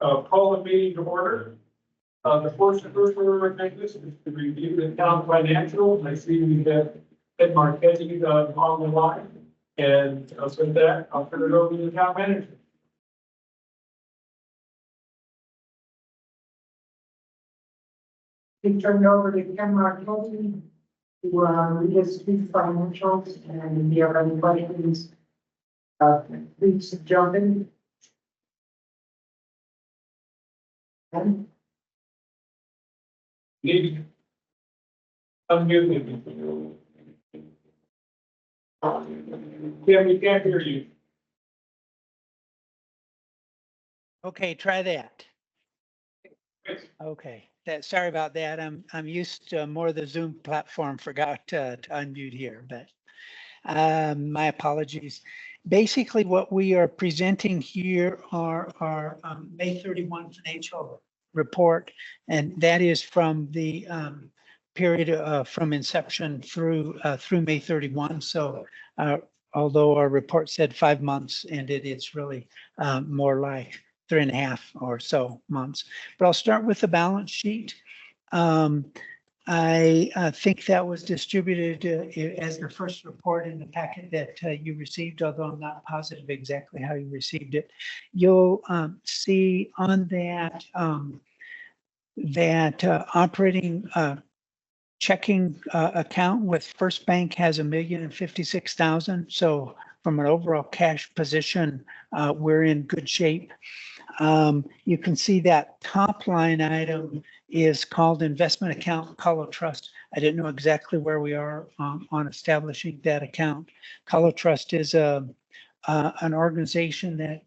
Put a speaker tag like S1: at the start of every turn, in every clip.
S1: Call the meeting to order. The first order of business is to review the town financials. I see we have Ed Marquetti on the line. And with that, I'll turn it over to the town manager.
S2: We turn it over to Ken Marquetti to read us through financials, and if you have any questions, please jump in. Ken?
S1: Maybe. Unmute me. Yeah, we can't hear you.
S3: Okay, try that. Okay, sorry about that. I'm used to more of the Zoom platform. Forgot to unmute here, but my apologies. Basically, what we are presenting here are our May 31 financial report, and that is from the period from inception through May 31. So although our report said 5 months ended, it's really more like 3.5 or so months. But I'll start with the balance sheet. I think that was distributed as the first report in the packet that you received, although I'm not positive exactly how you received it. You'll see on that operating checking account with First Bank has $1,056,000. So from an overall cash position, we're in good shape. You can see that top line item is called investment account Color Trust. I didn't know exactly where we are on establishing that account. Color Trust is an organization that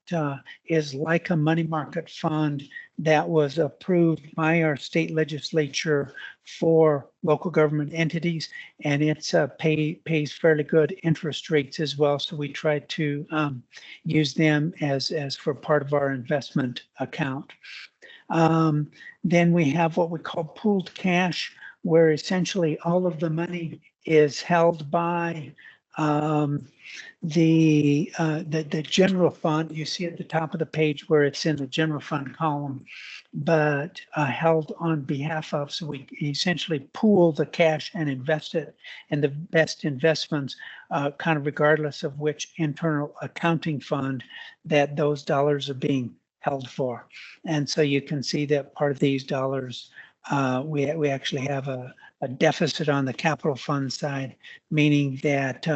S3: is like a money market fund that was approved by our state legislature for local government entities, and it's pays fairly good interest rates as well. So we try to use them as for part of our investment account. Then we have what we call pooled cash, where essentially all of the money is held by the general fund. You see at the top of the page where it's in the general fund column, but held on behalf of. So we essentially pool the cash and invest it in the best investments, kind of regardless of which internal accounting fund that those dollars are being held for. And so you can see that part of these dollars, we actually have a deficit on the capital fund side, meaning that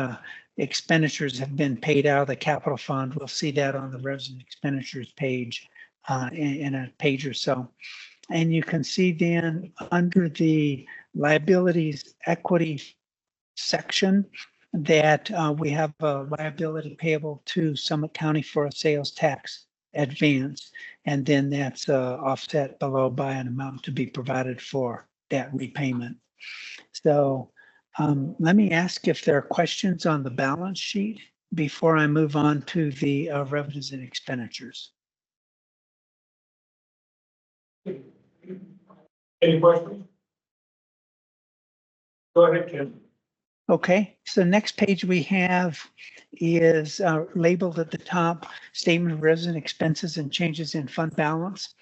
S3: expenditures have been paid out of the capital fund. We'll see that on the resident expenditures page in a page or so. And you can see then under the liabilities equity section that we have a liability payable to Summit County for a sales tax advance, and then that's offset below by an amount to be provided for that repayment. So let me ask if there are questions on the balance sheet before I move on to the revenues and expenditures.
S1: Any questions? Go ahead, Ken.
S3: Okay, so the next page we have is labeled at the top, Statement of Resident Expenses and Changes in Fund Balance.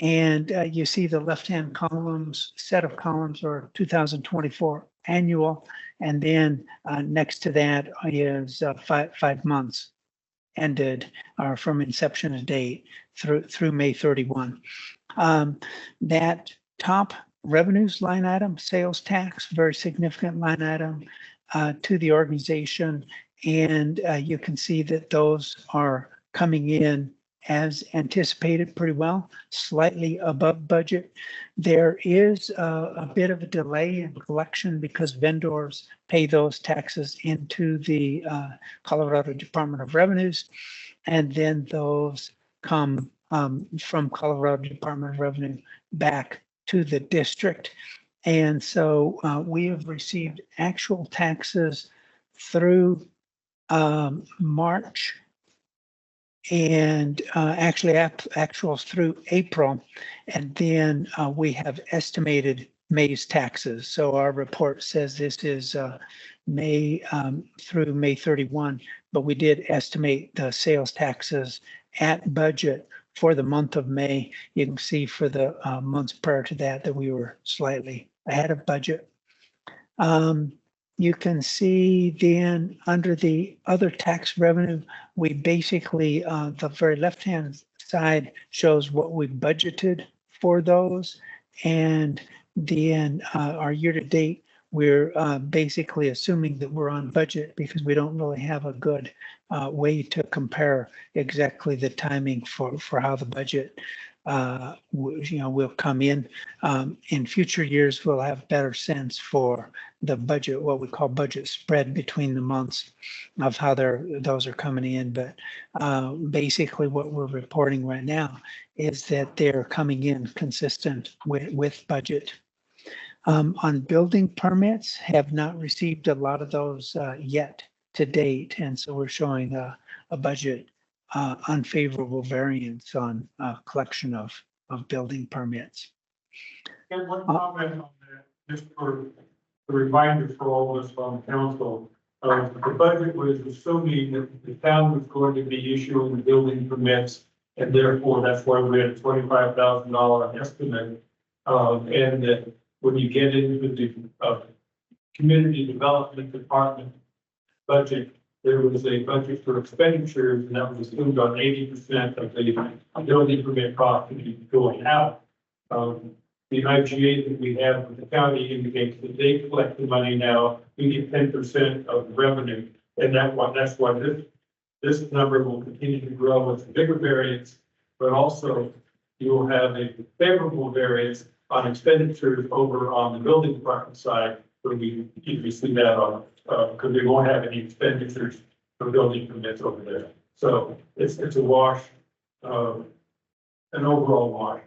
S3: And you see the left-hand columns, set of columns are 2024 annual. And then next to that is 5 months ended from inception to date through May 31. That top revenues line item, sales tax, very significant line item to the organization. And you can see that those are coming in as anticipated pretty well, slightly above budget. There is a bit of a delay in collection because vendors pay those taxes into the Colorado Department of Revenues, and then those come from Colorado Department of Revenue back to the district. And so we have received actual taxes through March, and actually actuals through April, and then we have estimated May's taxes. So our report says this is May through May 31, but we did estimate the sales taxes at budget for the month of May. You can see for the months prior to that we were slightly ahead of budget. You can see then under the other tax revenue, we basically, the very left-hand side shows what we budgeted for those. And then our year-to-date, we're basically assuming that we're on budget because we don't really have a good way to compare exactly the timing for how the budget will come in. In future years, we'll have better sense for the budget, what we call budget spread between the months of how those are coming in. But basically what we're reporting right now is that they're coming in consistent with budget. On building permits, have not received a lot of those yet to date. And so we're showing a budget unfavorable variance on collection of building permits.
S1: And one comment on that, just for a reminder for all of us on council, the budget was assuming that the town was going to be issuing building permits, and therefore that's why we had a $25,000 estimate. And that when you get into the community development department budget, there was a budget for expenditures, and that was assumed on 80% of the building permit cost to be going out. The IGA that we have with the county indicates that they collect the money now, we get 10% of the revenue. And that's why this number will continue to grow with a bigger variance, but also you will have a favorable variance on expenditures over on the building department side, where we usually see that on, because we won't have any expenditures for building permits over there. So it's a wash, an overall wash.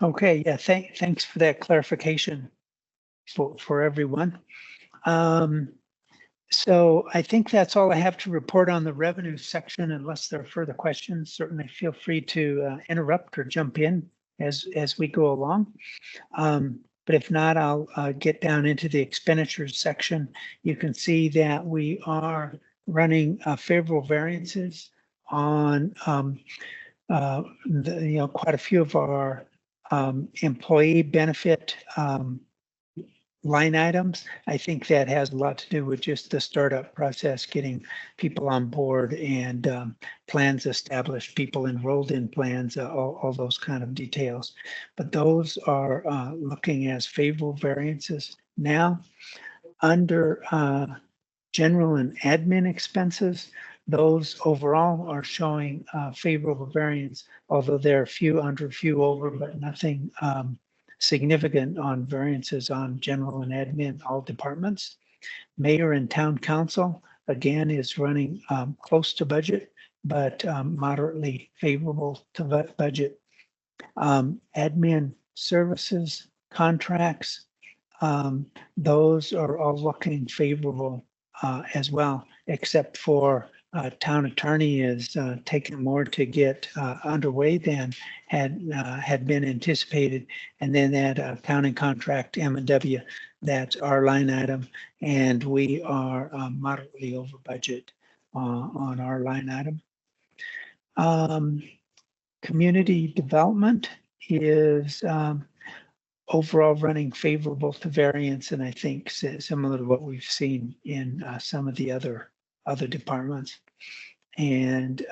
S3: Okay, yeah, thanks for that clarification for everyone. So I think that's all I have to report on the revenue section, unless there are further questions. Certainly feel free to interrupt or jump in as we go along. But if not, I'll get down into the expenditures section. You can see that we are running favorable variances on quite a few of our employee benefit line items. I think that has a lot to do with just the startup process, getting people on board and plans established, people enrolled in plans, all those kind of details. But those are looking as favorable variances. Now, under general and admin expenses, those overall are showing favorable variance, although there are a few under, a few over, but nothing significant on variances on general and admin, all departments. Mayor and town council, again, is running close to budget, but moderately favorable to budget. Admin services, contracts, those are all looking favorable as well, except for town attorney is taking more to get underway than had been anticipated. And then that accounting contract, M&W, that's our line item. And we are moderately over budget on our line item. Community development is overall running favorable to variance, and I think similar to what we've seen in some of the other departments. And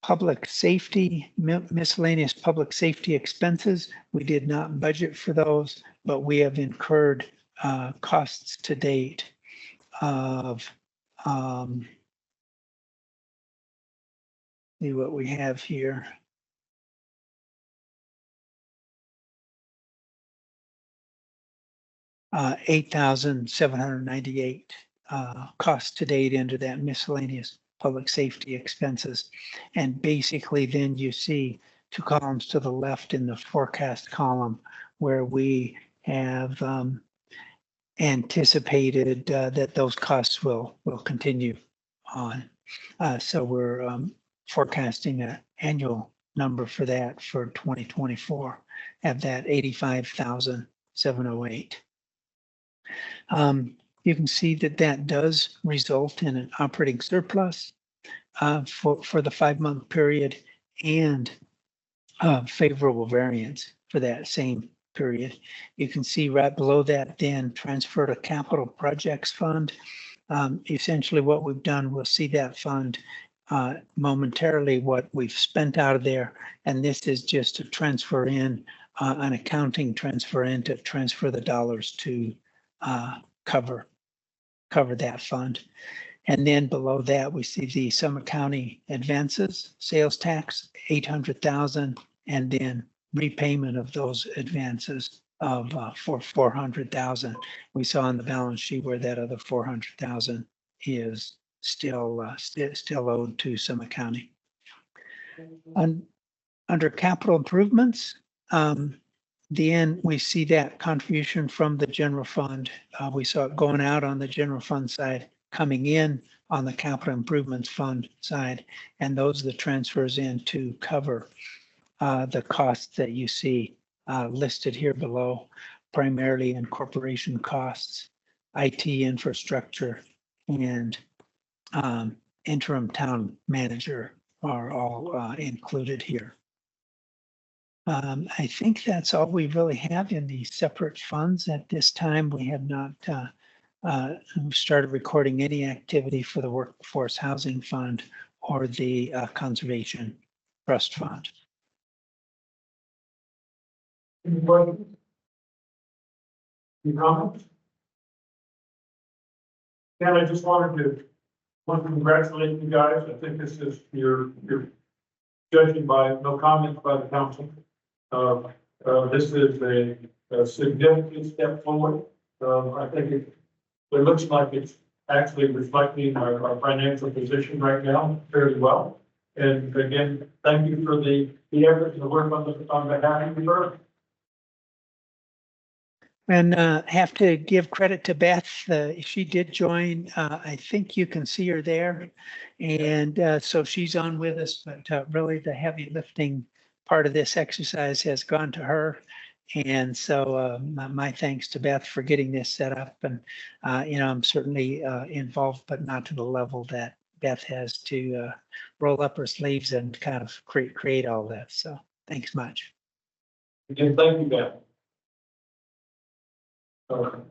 S3: public safety, miscellaneous public safety expenses, we did not budget for those, but we have incurred costs to date of see what we have here. $8,798 costs to date into that miscellaneous public safety expenses. And basically then you see two columns to the left in the forecast column where we have anticipated that those costs will continue on. So we're forecasting an annual number for that for 2024 at that 85,708. You can see that does result in an operating surplus. for the 5-month period and favorable variance for that same period. You can see right below that, then transfer to capital projects fund. Essentially what we've done, we'll see that fund momentarily what we've spent out of there. And this is just to transfer in an accounting transfer in to transfer the dollars to cover that fund. And then below that, we see the Summit County advances, sales tax, 800,000, and then repayment of those advances of for 400,000. We saw on the balance sheet where that other 400,000 is still owed to Summit County. Under capital improvements, then we see that contribution from the general fund. We saw it going out on the general fund side, coming in on the capital improvements fund side, and those are the transfers in to cover the costs that you see listed here below, primarily in corporation costs, IT infrastructure, and interim town manager are all included here. I think that's all we really have in the separate funds at this time. We have not started recording any activity for the Workforce Housing Fund or the Conservation Trust Fund.
S1: Any questions? Any comments? And I just wanted to congratulate you guys. I think this is you're judging by no comments by the council. This is a significant step forward. I think it looks like it's actually reflecting our financial position right now fairly well. And again, thank you for the effort and the work on behalf of the borough.
S3: And have to give credit to Beth. She did join. I think you can see her there. And so she's on with us, but really the heavy lifting part of this exercise has gone to her. And so my thanks to Beth for getting this set up. And, I'm certainly involved, but not to the level that Beth has to roll up her sleeves and kind of create all that. So thanks much.
S1: Again, thank you, Beth. On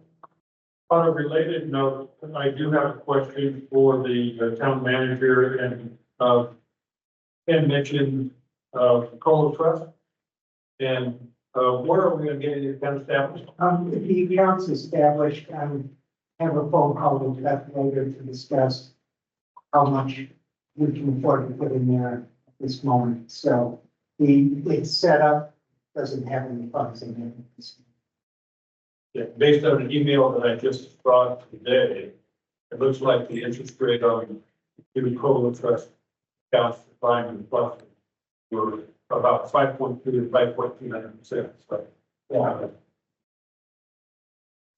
S1: a related note, I do have a question for the town manager and Ken mentioned Cola Trust. And where are we going to get it established?
S2: The account's established. Have a phone call with Beth later to discuss how much we can afford to put in there at this moment. So it's set up, doesn't have any funds in it.
S1: Yeah, based on an email that I just brought today, it looks like the interest rate on the Cola Trust accounts defined in plus were about 5.2 to 5.29%. So, yeah.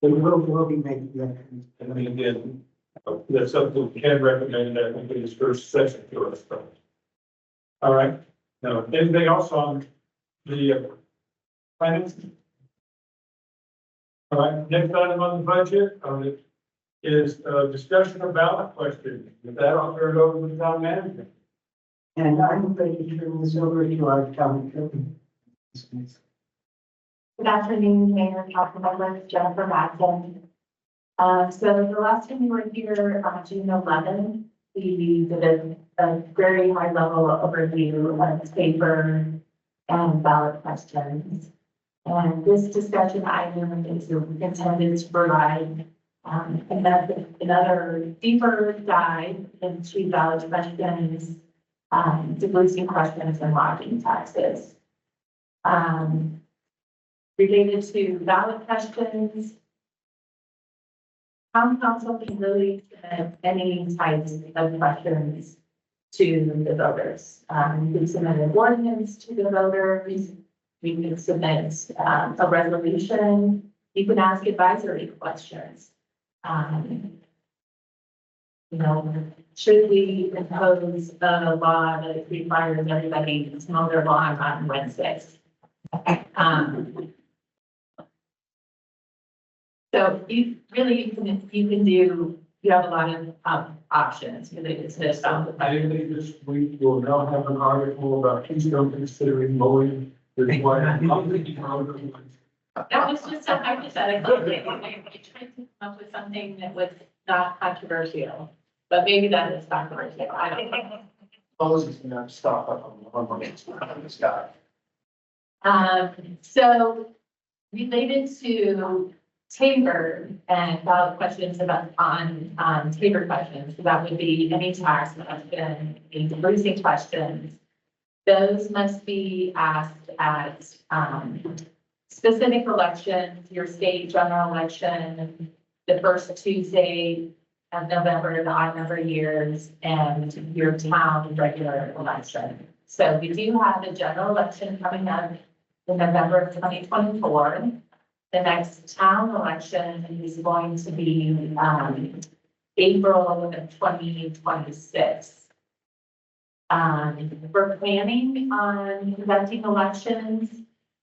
S2: We'll be making that.
S1: And then again, that's something we can recommend. I think in his first session to us. So. All right. Now, anything else on the finance? All right. Next item on the budget is discussion of ballot questions. With that, I'll turn it over to the town manager.
S2: And I'm going to turn this over to our town attorney.
S4: Good afternoon, Mayor, Council members, Jennifer Madsen. So the last time we were here on June 11th, we did a very high level overview of this paper and ballot questions. And this discussion item is intended to provide another deeper dive into ballot questions, diversity questions, and lodging taxes. Related to ballot questions, town council can really submit any types of questions to the voters. We can submit an ordinance to the voters. We can submit a resolution. You can ask advisory questions. Should we impose a law that requires everybody to mow their lawn on Wednesdays? So you can do you have a lot of, options related to this.
S1: I think this week we'll now have an article about Keystone considering mowing. There's one.
S4: That was just a hypothetical thing. I tried to come up with something that was not controversial, but maybe that is controversial. I don't know.
S2: Moses is gonna stop up on the sky.
S4: So related to Tabor and ballot questions about Tabor questions, so that would be any tax question, any diversity questions. Those must be asked at, specific elections, your state general election, the first Tuesday of November, the odd number of years, and your town regular election. So we do have the general election coming up in November of 2024. The next town election is going to be, April of 2026. We're planning on conducting elections.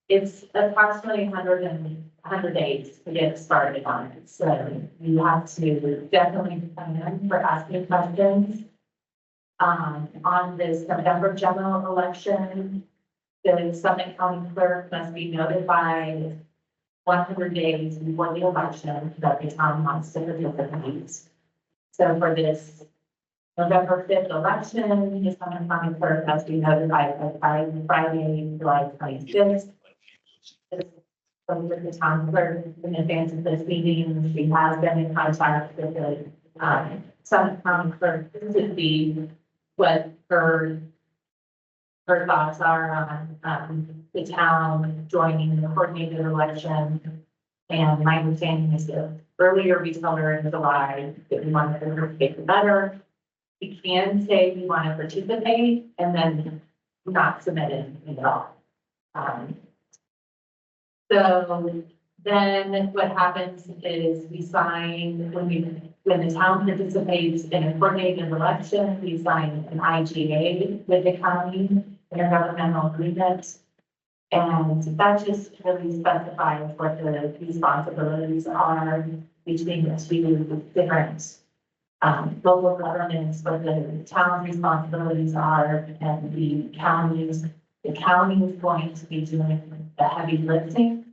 S4: It's approximately 100 days to get started on it. So you have to definitely plan for asking questions. On this November general election, the Summit County Clerk must be notified 100 days before the election that the town wants to participate. So for this November 5th election, the Summit County Clerk must be notified by Friday, July 26th. From the town clerk in advance of this meeting, she has been in contact with the Summit County Clerk to see what her thoughts are on the town joining the coordinated election. And my understanding is that earlier we told her in July that we wanted her to get better. We can say we want to participate and then not submit anything at all. So then what happens is we sign, when the town participates in a coordinated election, we sign an IGA with the county, intergovernmental agreement. And that just really specifies what the responsibilities are between the two different local governments, what the town responsibilities are, and the counties. The county is going to be doing the heavy lifting,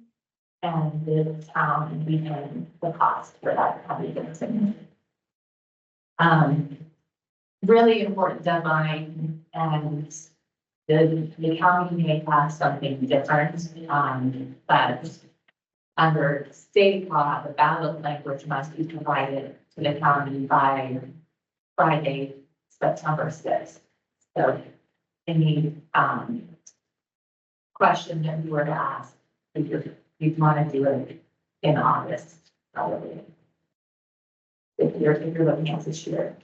S4: and the town being the cost for that heavy lifting. Really important deadline, and the county may have something different, but under state law, the ballot language must be provided to the county by Friday, September 6th. So any question that you were to ask, you'd want to do it in August, probably. If you're looking at this year.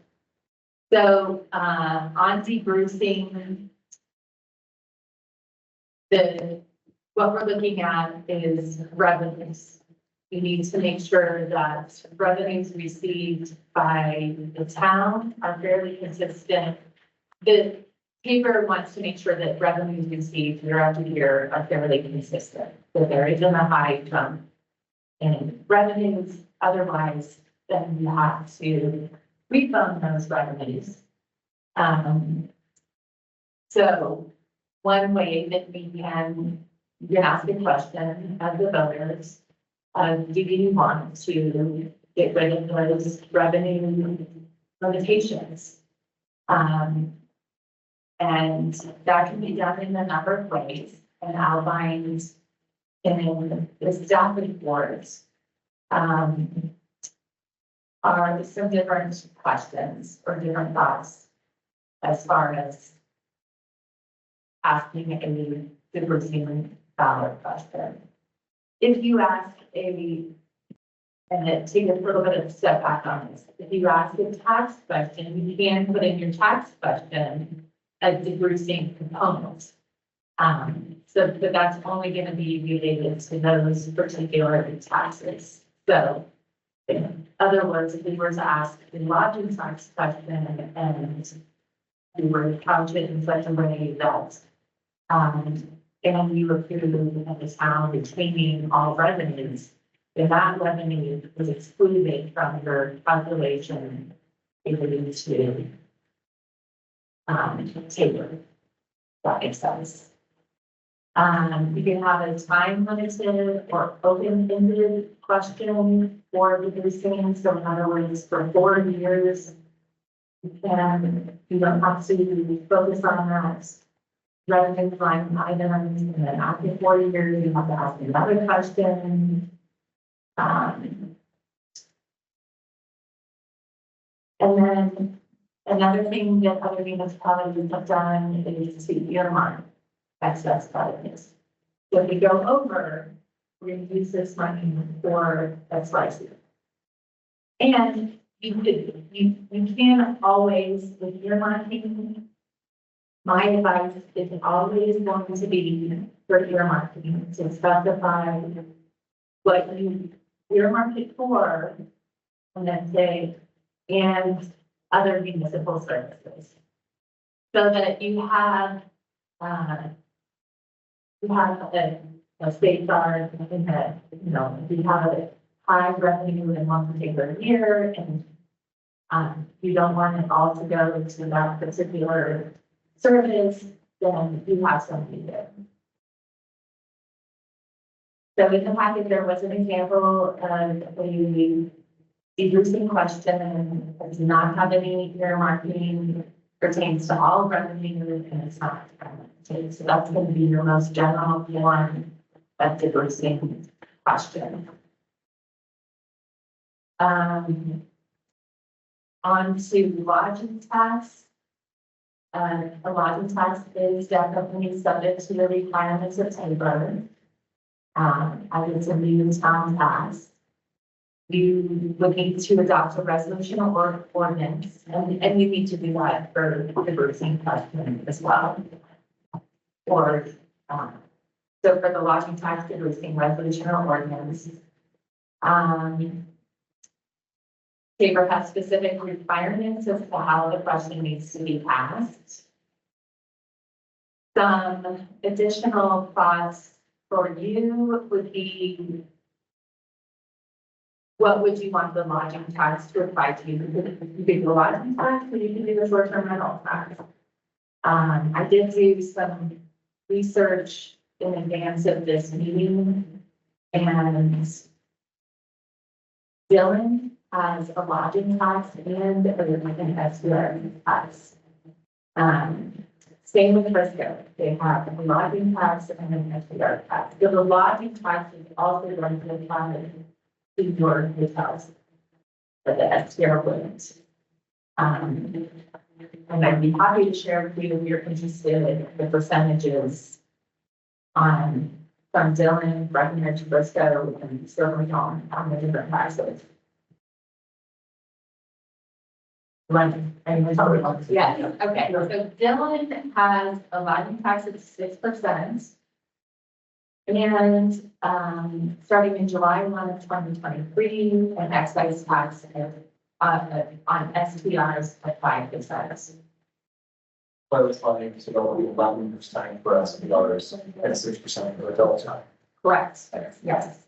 S4: So on debrucing, what we're looking at is revenues. We need to make sure that revenues received by the town are fairly consistent. The paper wants to make sure that revenues received year after year are fairly consistent, that there isn't a high jump in revenues. Otherwise, then you have to refund those revenues. So one way that we can, you can ask a question of the voters, do you want to get rid of those revenue limitations? And that can be done in a number of ways and outlined in the staff reports. Are some different questions or different thoughts as far as asking a superseding ballot question. If you ask and take a little bit of a step back on this, if you ask a tax question, you can put in your tax question a debrucing component. But that's only going to be related to those particular taxes. So in other words, if we were to ask the lodging tax question and we were to couch it in such a way that and you approve of the town retaining all revenues, And that revenue was excluded from your calculation related to Taylor. That makes sense. You can have a time limited or open-ended question for the boosting. So in other words, for 4 years, you don't have to focus on that revenue line items. And then after 4 years, you have to ask another question. And then another thing that other municipalities have done is to earmark excess revenues. So if we go over, we're gonna use this money for X, Y, Z. And you can always, with earmarking, my advice is always going to be for earmarking to specify what you earmark it for, and then say, and other municipal services. So that you have a safeguard in that, you know, if you have a high revenue in one particular year and you don't want it all to go to that particular service, then you have something there. So in the packet, there was an example of a interesting question that does not have any earmarking, pertains to all revenue, and it's not. So that's going to be your most general form of diversing question. On to lodging tax. A lodging tax is definitely subject to the requirements of Taylor. As it's a new town tax. You would need to adopt a resolution or ordinance, and you need to do that for the diversing question as well. Or, so for the lodging tax diversing resolution or ordinance, Tabor has specific requirements as to how the question needs to be asked. Some additional thoughts for you would be, what would you want the lodging tax to apply to? You could do the lodging tax, or you can do the short-term rental tax. I did do some research in advance of this meeting, and Dylan has a lodging tax and an SUR tax. Same with Frisco, they have a lodging tax and an SUR tax. So the lodging tax is also going to apply to your hotels, but the STR wouldn't. And I'd be happy to share with you if you're interested in the percentages from Dillon, Breckenridge, Briscoe, and Silver Dawn on the different taxes. Yeah, okay, so Dillon has a lodging tax of 6%. And starting in July 1 of 2023, an excise tax on STRs at 5%.
S5: But it's funny, so it'll be 11% for SPRs and 6% for adults.
S4: Correct, yes.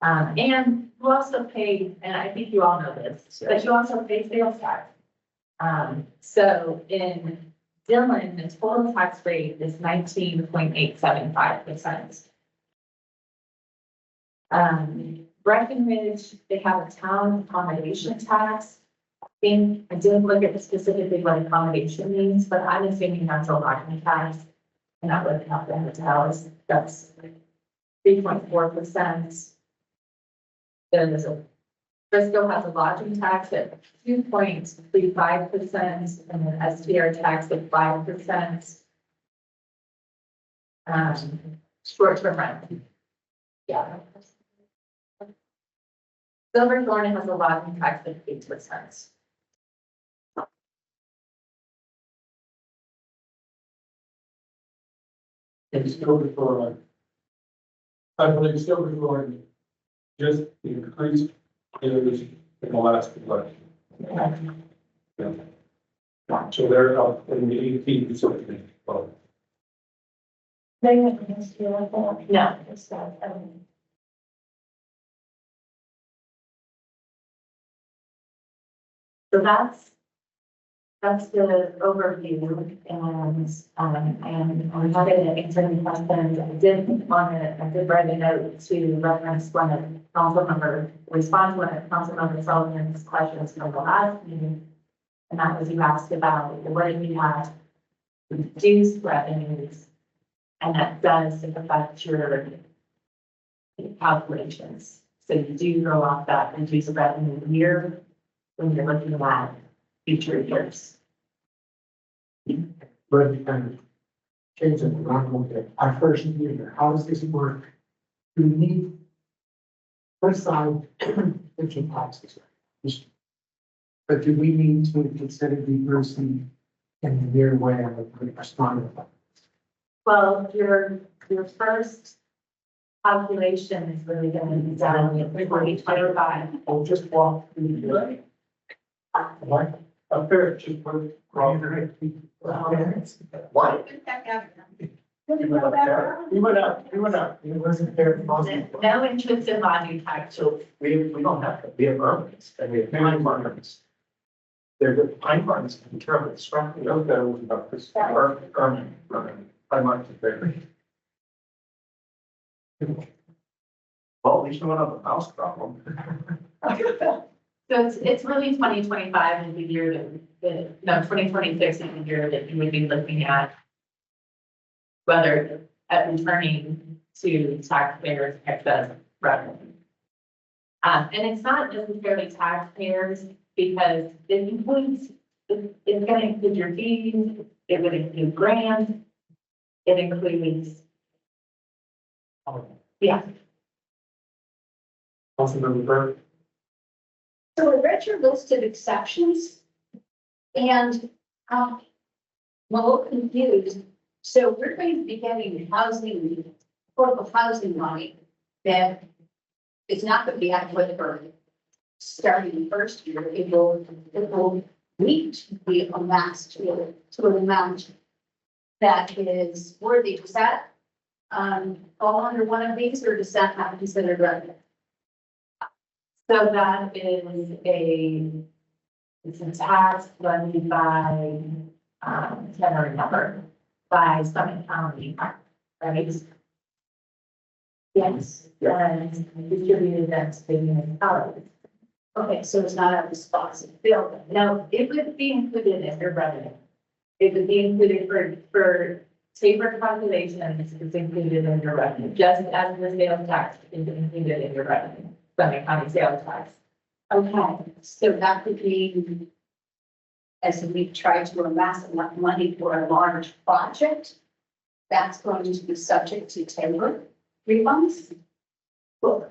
S4: And you also pay, and I think you all know this, but you also pay sales tax. So in Dillon, the total tax rate is 19.875%. Breckenridge, they have a town accommodation tax. I didn't look at specifically what accommodation means, but I'm assuming that's a lodging tax. And that would have the hotels, that's 3.4%. Then Frisco has a lodging tax at 2.35% and an STR tax of 5%. Short-term rent. Yeah. Silverthorne has a lodging tax of 8%.
S1: And still before, I believe still before, just increased in the last election. Yeah. So they're up in the 18%. Well,
S4: They have an STR like that? No, it's not. So that's the overview and I'm happy to answer any questions. I did write a note to reference one of respond to one of Councilmember Sullivan's questions from the last meeting. And that was you asked about what if you have reduced revenues and that does affect your calculations. So you do throw off that reduced revenue year when you're looking at future years.
S2: But kind of change it around a little bit. Our first year, how does this work? Do we need, first side, different taxes? But do we need to consider reversing in the year where we respond?
S4: Well, your first calculation is really going to be done in 2025.
S1: I'll just walk through the. What? Up there, just put.
S5: What?
S1: We went up.
S2: It wasn't fair.
S4: No interest in value tax.
S5: So we don't have to, we have earnings and we have time markets. They're the time markets can determine the structure. Those that was about this earning, time markets are very. Well, at least we don't have a mouse problem.
S4: So it's really 2025 is the year that 2026 is the year that you would be looking at whether at returning to taxpayers excess revenue. And it's not necessarily taxpayers because it includes, it's going to include your fees, it would include grants, it includes, yeah.
S1: Councilmember Burke.
S6: So I read your list of exceptions and I'm a little confused. So we're going to be getting housing, affordable housing money that is not going to be adequate for starting the first year. It will need to be amassed to an amount that is worthy. Does that fall under one of these or does that not considered revenue?
S4: So that is it's a tax levied by, can't remember, by Summit County, right? Yes, and distributed that to the municipalities.
S6: Okay, so it's not a responsibility.
S4: No, it would be included in your revenue. It would be included for safer calculations, it's included in your revenue, just as the sales tax is included in your revenue, Summit County sales tax.
S6: Okay, so that could be, as we try to amass enough money for a large project, that's going to be subject to Taylor refunds.
S4: Well,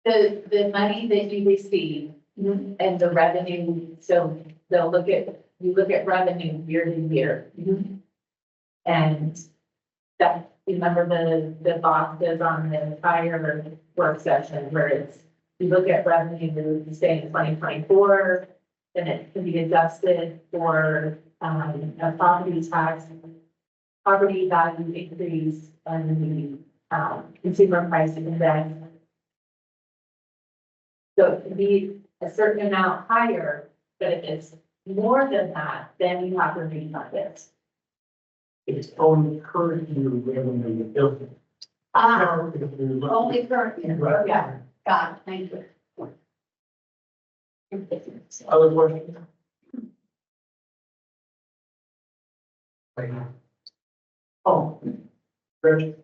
S4: the money that you receive and the revenue, so you look at revenue year to year. And that, remember the boxes on the prior work session where it's, you look at revenue, say in 2024, then it can be adjusted for a property tax, property value increase and the consumer price index. So it can be a certain amount higher, but if it's more than that, then you have to refund it.
S1: It's only current year revenue building.
S6: Only current year.
S1: Right.
S6: Yeah, got it, thank you.
S1: Other questions? Oh. Rich.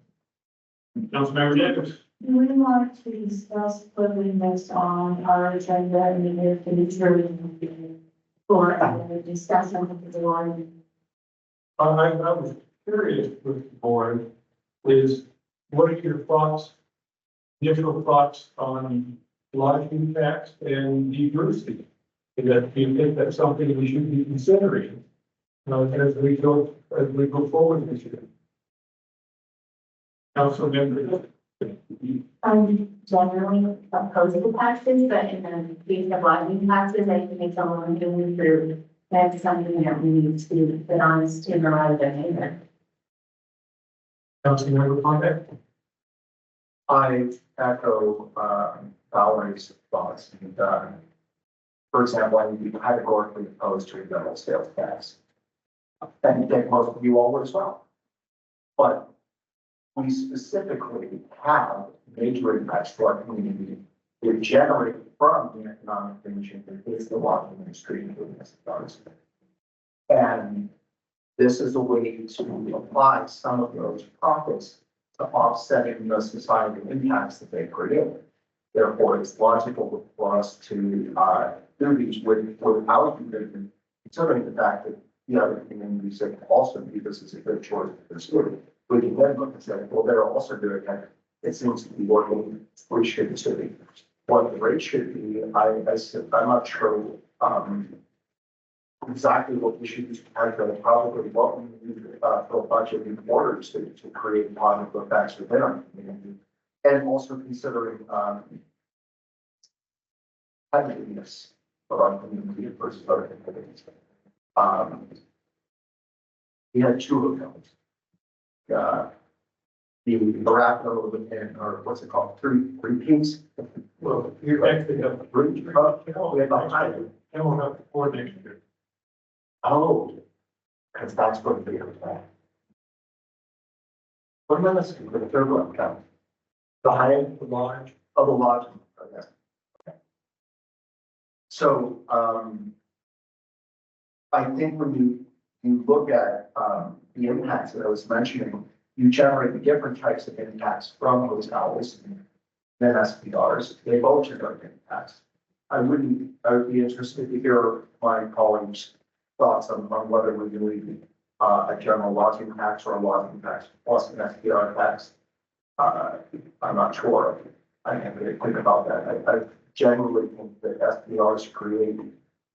S1: Councilmember Davis.
S4: Do we want to discuss putting this on our agenda in the near future for a discussion with the board?
S1: I was curious with the board is what are your thoughts, initial thoughts on lodging tax and diversity? Do you think that's something we should be considering as we go forward this year? Councilmember.
S4: I'm generally opposing taxes, but in the case of lodging taxes, I think it's a little doing through. That's something that we need to put on sooner rather than later.
S1: Councilmember Condit.
S5: I echo Valerie's thoughts and For example, I would be categorically opposed to a general sales tax. And I think most of you all would as well. But we specifically have major impacts to our community that generate from the economic engine that is the lodging industry, including this does. And this is a way to apply some of those profits to offsetting the societal impacts that they create. Therefore, it's logical for us to do these without even considering the fact that the other communities that also view this as a good choice for the student. We can then look and say, well, they're also doing it. It seems to be working. We should too. What the rate should be, I'm not sure exactly what we should use to calculate, probably what we need for a budget in order to create positive effects within our community. And also considering competitiveness of our community versus other communities. We had two hotels. The Morocco and, or what's it called, three peaks.
S1: Well, you actually have three,
S5: We have a high.
S1: and we'll have four next year.
S5: Oh, because that's going to be a plan. What am I listening for the third one, count? The high end, the large, of the lodge. Okay. So, I think when you look at, the impacts that I was mentioning, you generate different types of impacts from hotels than SPRs. They both generate impacts. I would be interested to hear my colleagues' thoughts on whether we're doing a general lodging tax or a lodging tax plus an SPR tax. I'm not sure. I can't really think about that. I genuinely think that SPRs create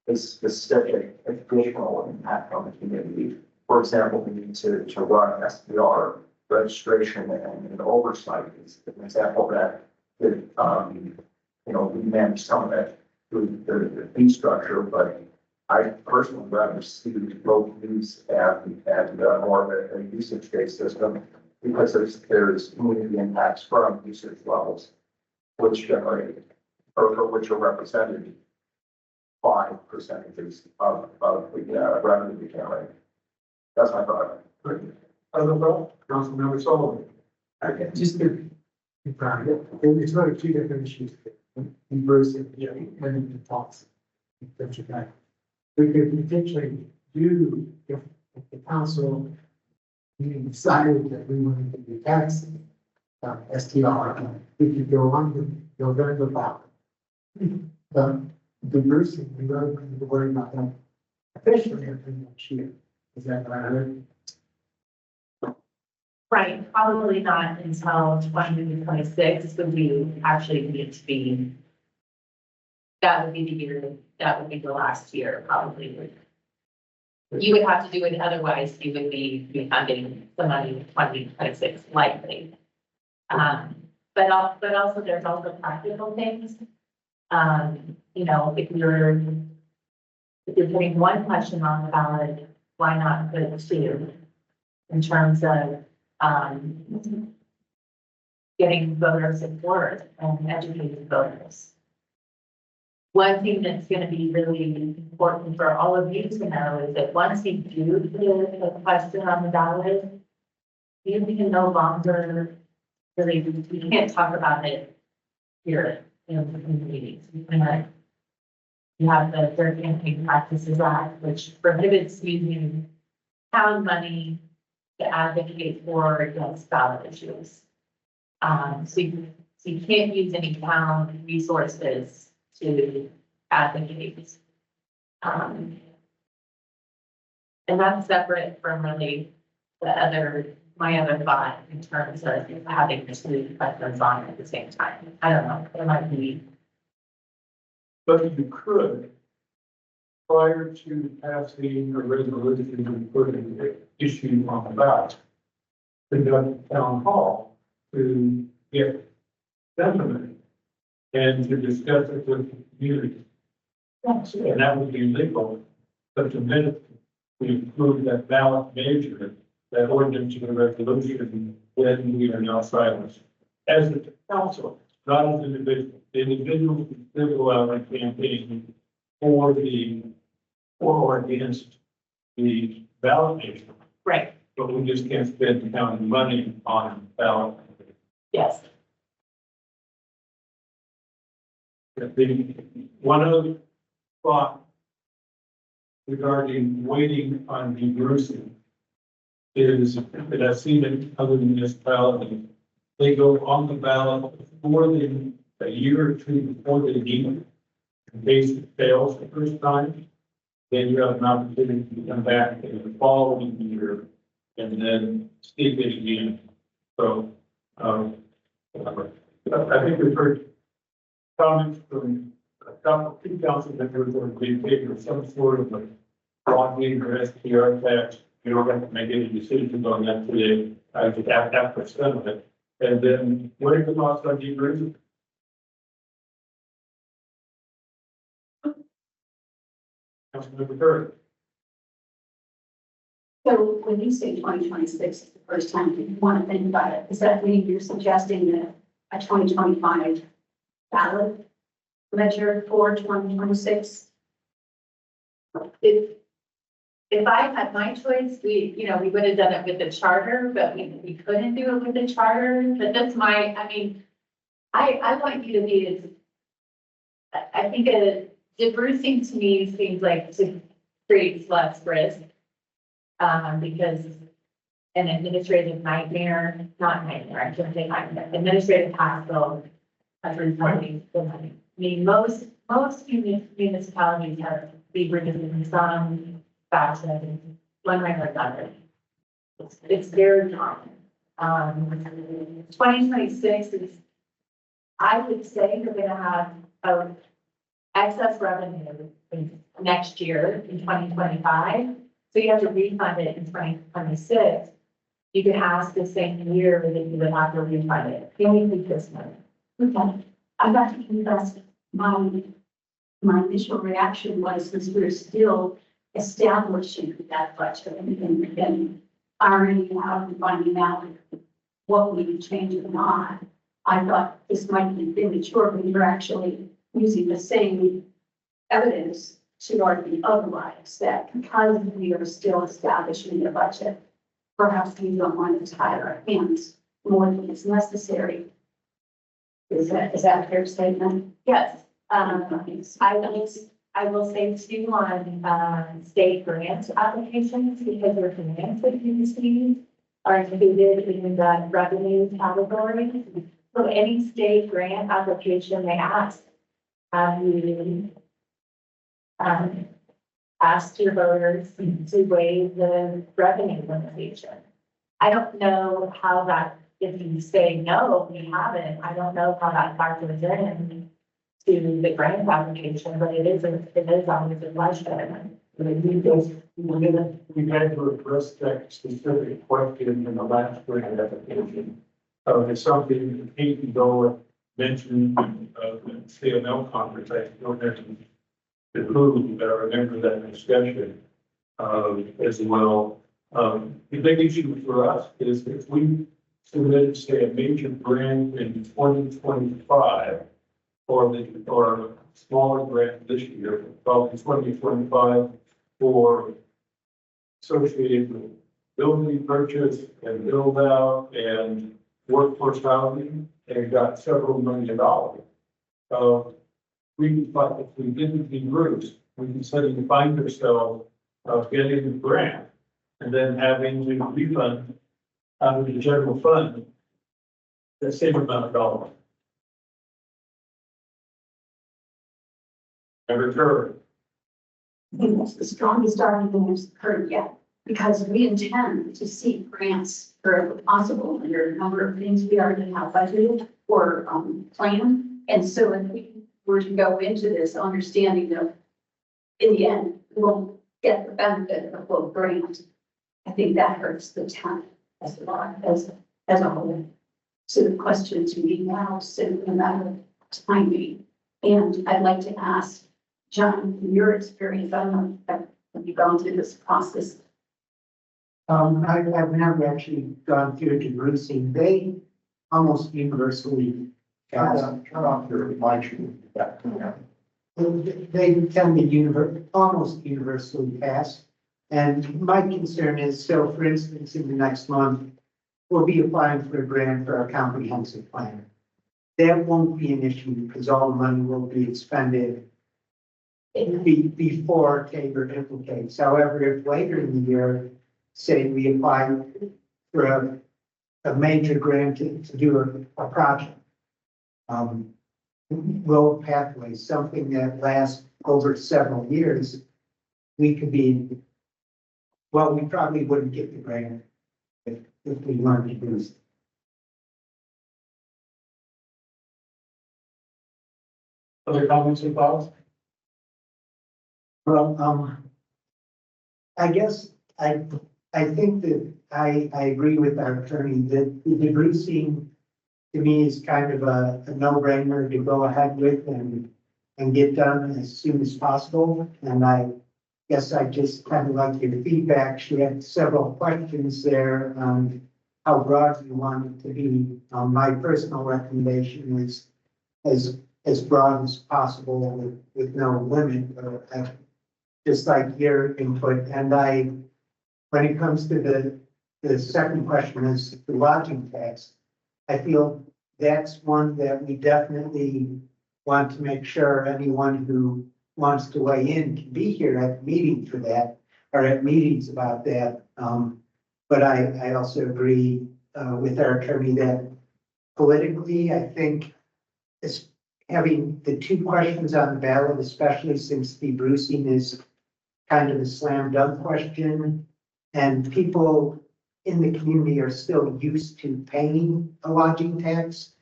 S5: a specific additional impact on the community. For example, we need to run SPR registration and oversight is an example that we manage some of that through the fee structure, but I personally rather see low fees and more of a usage-based system because there's community impacts from usage levels, which generate or which are represented by percentages of the revenue we generate. That's my thought.
S1: Other vote, Councilmember Sullivan.
S2: Okay, just to be frank, it's really two different issues. Inversing, and the talks. That. We could potentially do if the council decided that we wanted to do taxing STR, we could go on to November ballot. The diversity, we really need to worry about that officially every next year. Is that what I heard?
S4: Right, probably not until 2026 would we actually need to be. That would be the year, that would be the last year, probably. You would have to do it, otherwise you would be funding the money in 2026 likely. But also there's also practical things. If you're putting one question on the ballot, why not put two? In terms of getting voter support and educating voters. One thing that's going to be really important for all of you to know is that once you do put a question on the ballot, you can no longer really, we can't talk about it here in the meetings. You have the Fair Campaign Practices Act, which prohibits using town money to advocate for against ballot issues. So you can't use any town resources to advocate. And that's separate from really my other thought in terms of having the two questions on at the same time. I don't know, it might be.
S1: But you could, prior to passing a resolution and putting the issue on the ballot, conduct a town hall to get sentiment and to discuss it with the community. And that would be legal, but the minute we include that ballot measure, that ordinance and resolution, then we are now silenced. As a council, not as individuals. The individuals can still go out and campaign for or against the ballot issue,
S4: Right,
S1: but we just can't spend the county money on ballot.
S4: yes.
S1: The one other thought regarding waiting on degruising is that I've seen in other municipalities, they go on the ballot more than a year or two before they need it. In case it fails the first time, then you have an opportunity to come back in the following year and then speak it again. So, I think we've heard comments from a couple, two council members on being taken some sort of a blocking or SPR tax. You don't have to make any decisions on that today. I just after some of it. And then what are the thoughts on degreasing? Councilmember Curry.
S6: So when you say 2026 is the first time you want to think about it, does that mean you're suggesting that a 2025 ballot ledger for 2026?
S4: If I had my choice, we would have done it with the charter, but we couldn't do it with the charter, but that's I want you to be I think degruising to me seems like to create less risk. Because an administrative nightmare, not nightmare, I shouldn't say nightmare, administrative hospital has refunding the money. I mean, most municipalities have degreasing in some fashion, one way or another. It's very common. 2026 is, I would say you're gonna have a excess revenue next year in 2025. So you have to refund it in 2026. You can ask the same year that you would have to refund it. Can we leave this money?
S6: Okay, I got to confess, my initial reaction was, since we're still establishing that budget and ironing out and finding out what we can change or not, I thought this might be premature, but you're actually using the same evidence to argue otherwise, that because we are still establishing the budget, perhaps we don't want to tie our hands more than is necessary. Is that a fair statement?
S4: Yes. I will say too on state grant applications, because your grants that you receive are included in that revenue category. So any state grant application they ask, you ask your voters to waive the revenue limitation. I don't know how that, if you say no, we haven't, I don't know how that factors in to the grant application, but it is always a question.
S1: We had to address that specific question in the last grant application. It's something that Pete Dolan mentioned, the CML conference, I don't have to include, but I remember that discussion, as well. The big issue for us is if we submitted, say, a major grant in 2025, or a smaller grant this year, probably 2025, for associated with building purchase and build out and workforce housing, and got several $1 million. But if we didn't degroup, we can suddenly find ourselves getting the grant and then having to refund out of the general fund the same amount of dollars. Never occurred.
S6: I think that's the strongest argument that's occurred yet, because we intend to seek grants wherever possible. And there are a number of things we already have budgeted or planned. And so if we were to go into this understanding that in the end, we won't get the benefit of a full grant, I think that hurts the town as a whole. So the question to me now is simply a matter of timing. And I'd like to ask John, from your experience, I don't know, have you gone through this process?
S2: I've never actually gone through degreasing. They almost universally.
S5: Turn off your mic.
S2: They tend to almost universally pass. And my concern is, so for instance, in the next month, we'll be applying for a grant for our comprehensive plan. That won't be an issue because all the money will be expended before Tabor implicates. However, if later in the year, say we apply for a major grant to do a project, road pathway, something that lasts over several years, we could be, well, we probably wouldn't get the grant if we weren't to do it.
S1: Other comments or thoughts?
S2: Well, I guess I think that I agree with our attorney that the debrucing to me is kind of a no-brainer to go ahead with and get done as soon as possible. And I guess I just kind of like your feedback. She had several questions there on how broad you want it to be. My personal recommendation is as broad as possible with no limit, just like your input. And when it comes to the second question is the lodging tax, I feel that's one that we definitely want to make sure anyone who wants to weigh in can be here at the meeting for that, or at meetings about that. But I also agree with our attorney that politically, I think it's having the two questions on the ballot, especially since debrucing is kind of a slam dunk question, and people in the community are still used to paying a lodging tax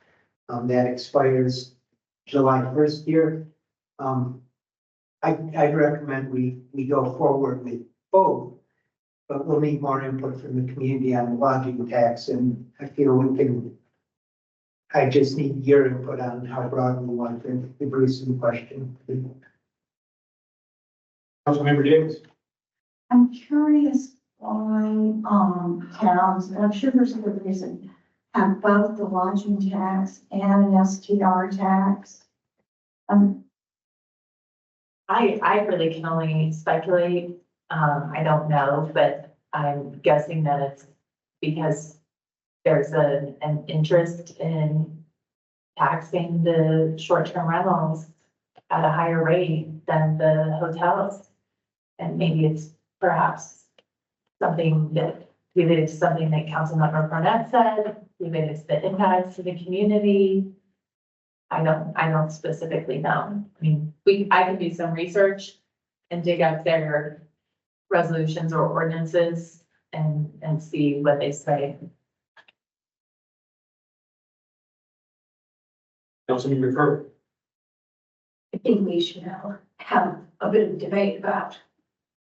S2: that expires July 1st here. I'd recommend we go forward with both, but we'll need more input from the community on the lodging tax, and I feel we can. I just need your input on how broad we want the Bruce's question.
S1: Councilmember Davis?
S7: I'm curious why, towns, and I'm sure there's a good reason, have both the lodging tax and an STR tax.
S4: I really can only speculate. I don't know, but I'm guessing that it's because there's an interest in taxing the short-term rentals at a higher rate than the hotels. And maybe it's perhaps something that, maybe it's something that Councilmember Burnett said, maybe it's the impacts to the community. I don't specifically know. I mean, I can do some research and dig up their resolutions or ordinances and see what they say.
S1: Councilmember Kerr?
S6: I think we should have a bit of debate about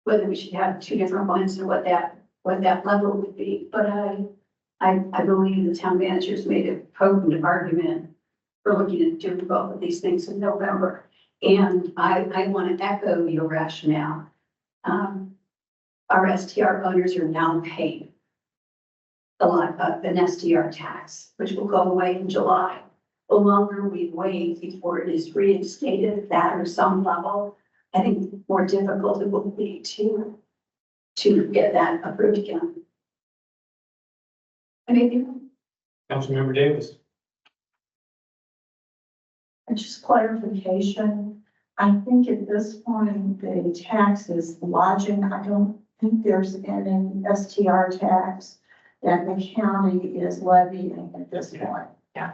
S6: whether we should have two different ones and what that level would be. But I believe the town manager's made a potent argument for looking at doing both of these things in November. And I want to echo your rationale. Our STR owners are now paying a lot of an STR tax, which will go away in July. The longer we wait before it is reinstated at that or some level, I think the more difficult it will be to get that approved again. I mean,
S1: Councilmember Davis?
S7: And just clarification, I think at this point, the tax is lodging. I don't think there's any STR tax that the county is levying at this point.
S4: Yeah.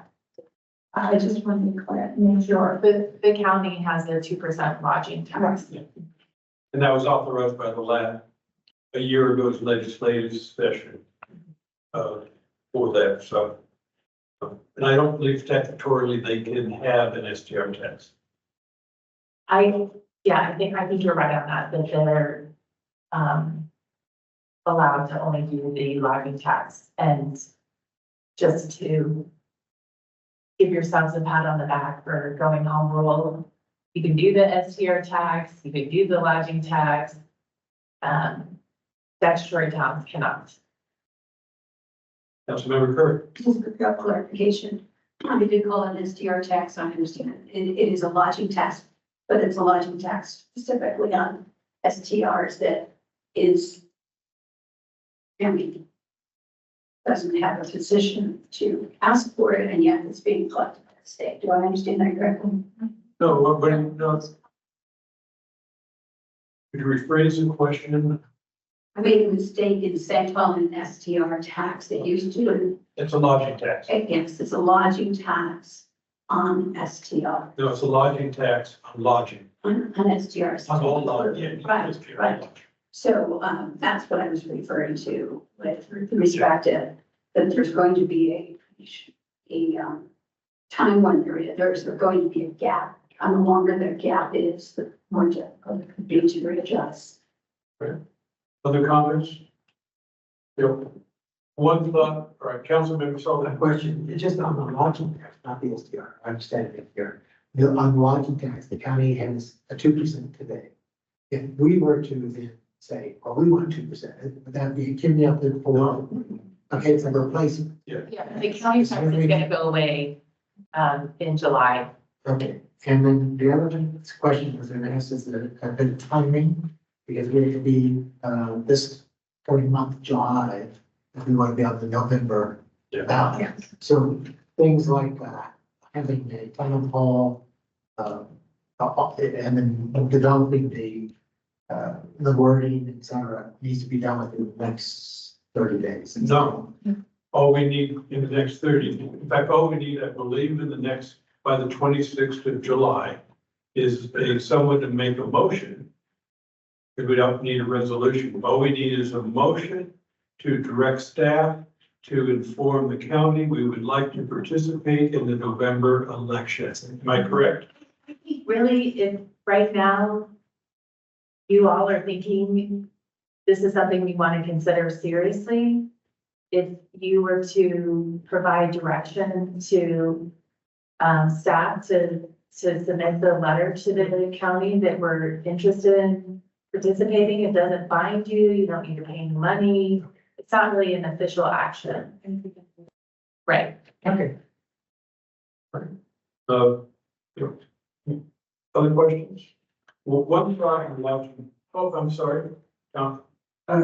S7: I just want to be clear, make sure.
S4: The county has their 2% lodging tax.
S1: And that was authorized by a year ago's legislative session for that, so. And I don't believe statutorily they can have an STR tax.
S4: I think you're right on that they're allowed to only do the lodging tax. And just to give yourselves a pat on the back for going home rule, you can do the STR tax, you can do the lodging tax. Statutory towns cannot.
S1: Councilmember Kerr?
S6: just for clarification, we did call it an STR tax. I understand it is a lodging tax but it's a lodging tax specifically on STRs that is, I mean, doesn't have a position to ask for it, and yet it's being collected by the state. Do I understand that correctly?
S1: No, no. Could you rephrase the question?
S6: I made a mistake in saying, well, an STR tax, it used to,
S1: It's a lodging tax.
S6: yes, it's a lodging tax on STR,
S1: No, it's a lodging tax on lodging.
S6: on STRs.
S1: On all lodging.
S6: Right, right. So, that's what I was referring to with respect to, that there's going to be a time when there's going to be a gap. And the longer the gap is, the more difficult it could be to readjust.
S1: Other comments? Yep. One thought, all right, Councilmember Sullivan.
S8: Question, it's just on the lodging tax, not the STR, I understand it here. On lodging tax, the county has a 2% today. If we were to then say, well, we want 2%, would that be cumulative for, okay, it's a replacement,
S9: Yeah, the county tax is gonna go away, in July.
S8: okay. And then the other question was going to ask is the timing, because we could be, this coming month, July, if we want to be on the November ballot. So things like, having a town hall, and then developing the wording, et cetera, needs to be done within the next 30 days.
S1: No. All we need in the next 30, in fact, all we need, I believe, in the next, by the 26th of July, is someone to make a motion. Because we don't need a resolution. All we need is a motion to direct staff to inform the county we would like to participate in the November election. Am I correct?
S4: Really, if right now you all are thinking this is something we want to consider seriously, if you were to provide direction to staff to submit the letter to the county that we're interested in participating, it doesn't bind you, you don't need to pay any money. It's not really an official action. Right.
S8: Okay.
S1: Uh, Other questions? Well, one thought on election. Oh, I'm sorry. Tom. I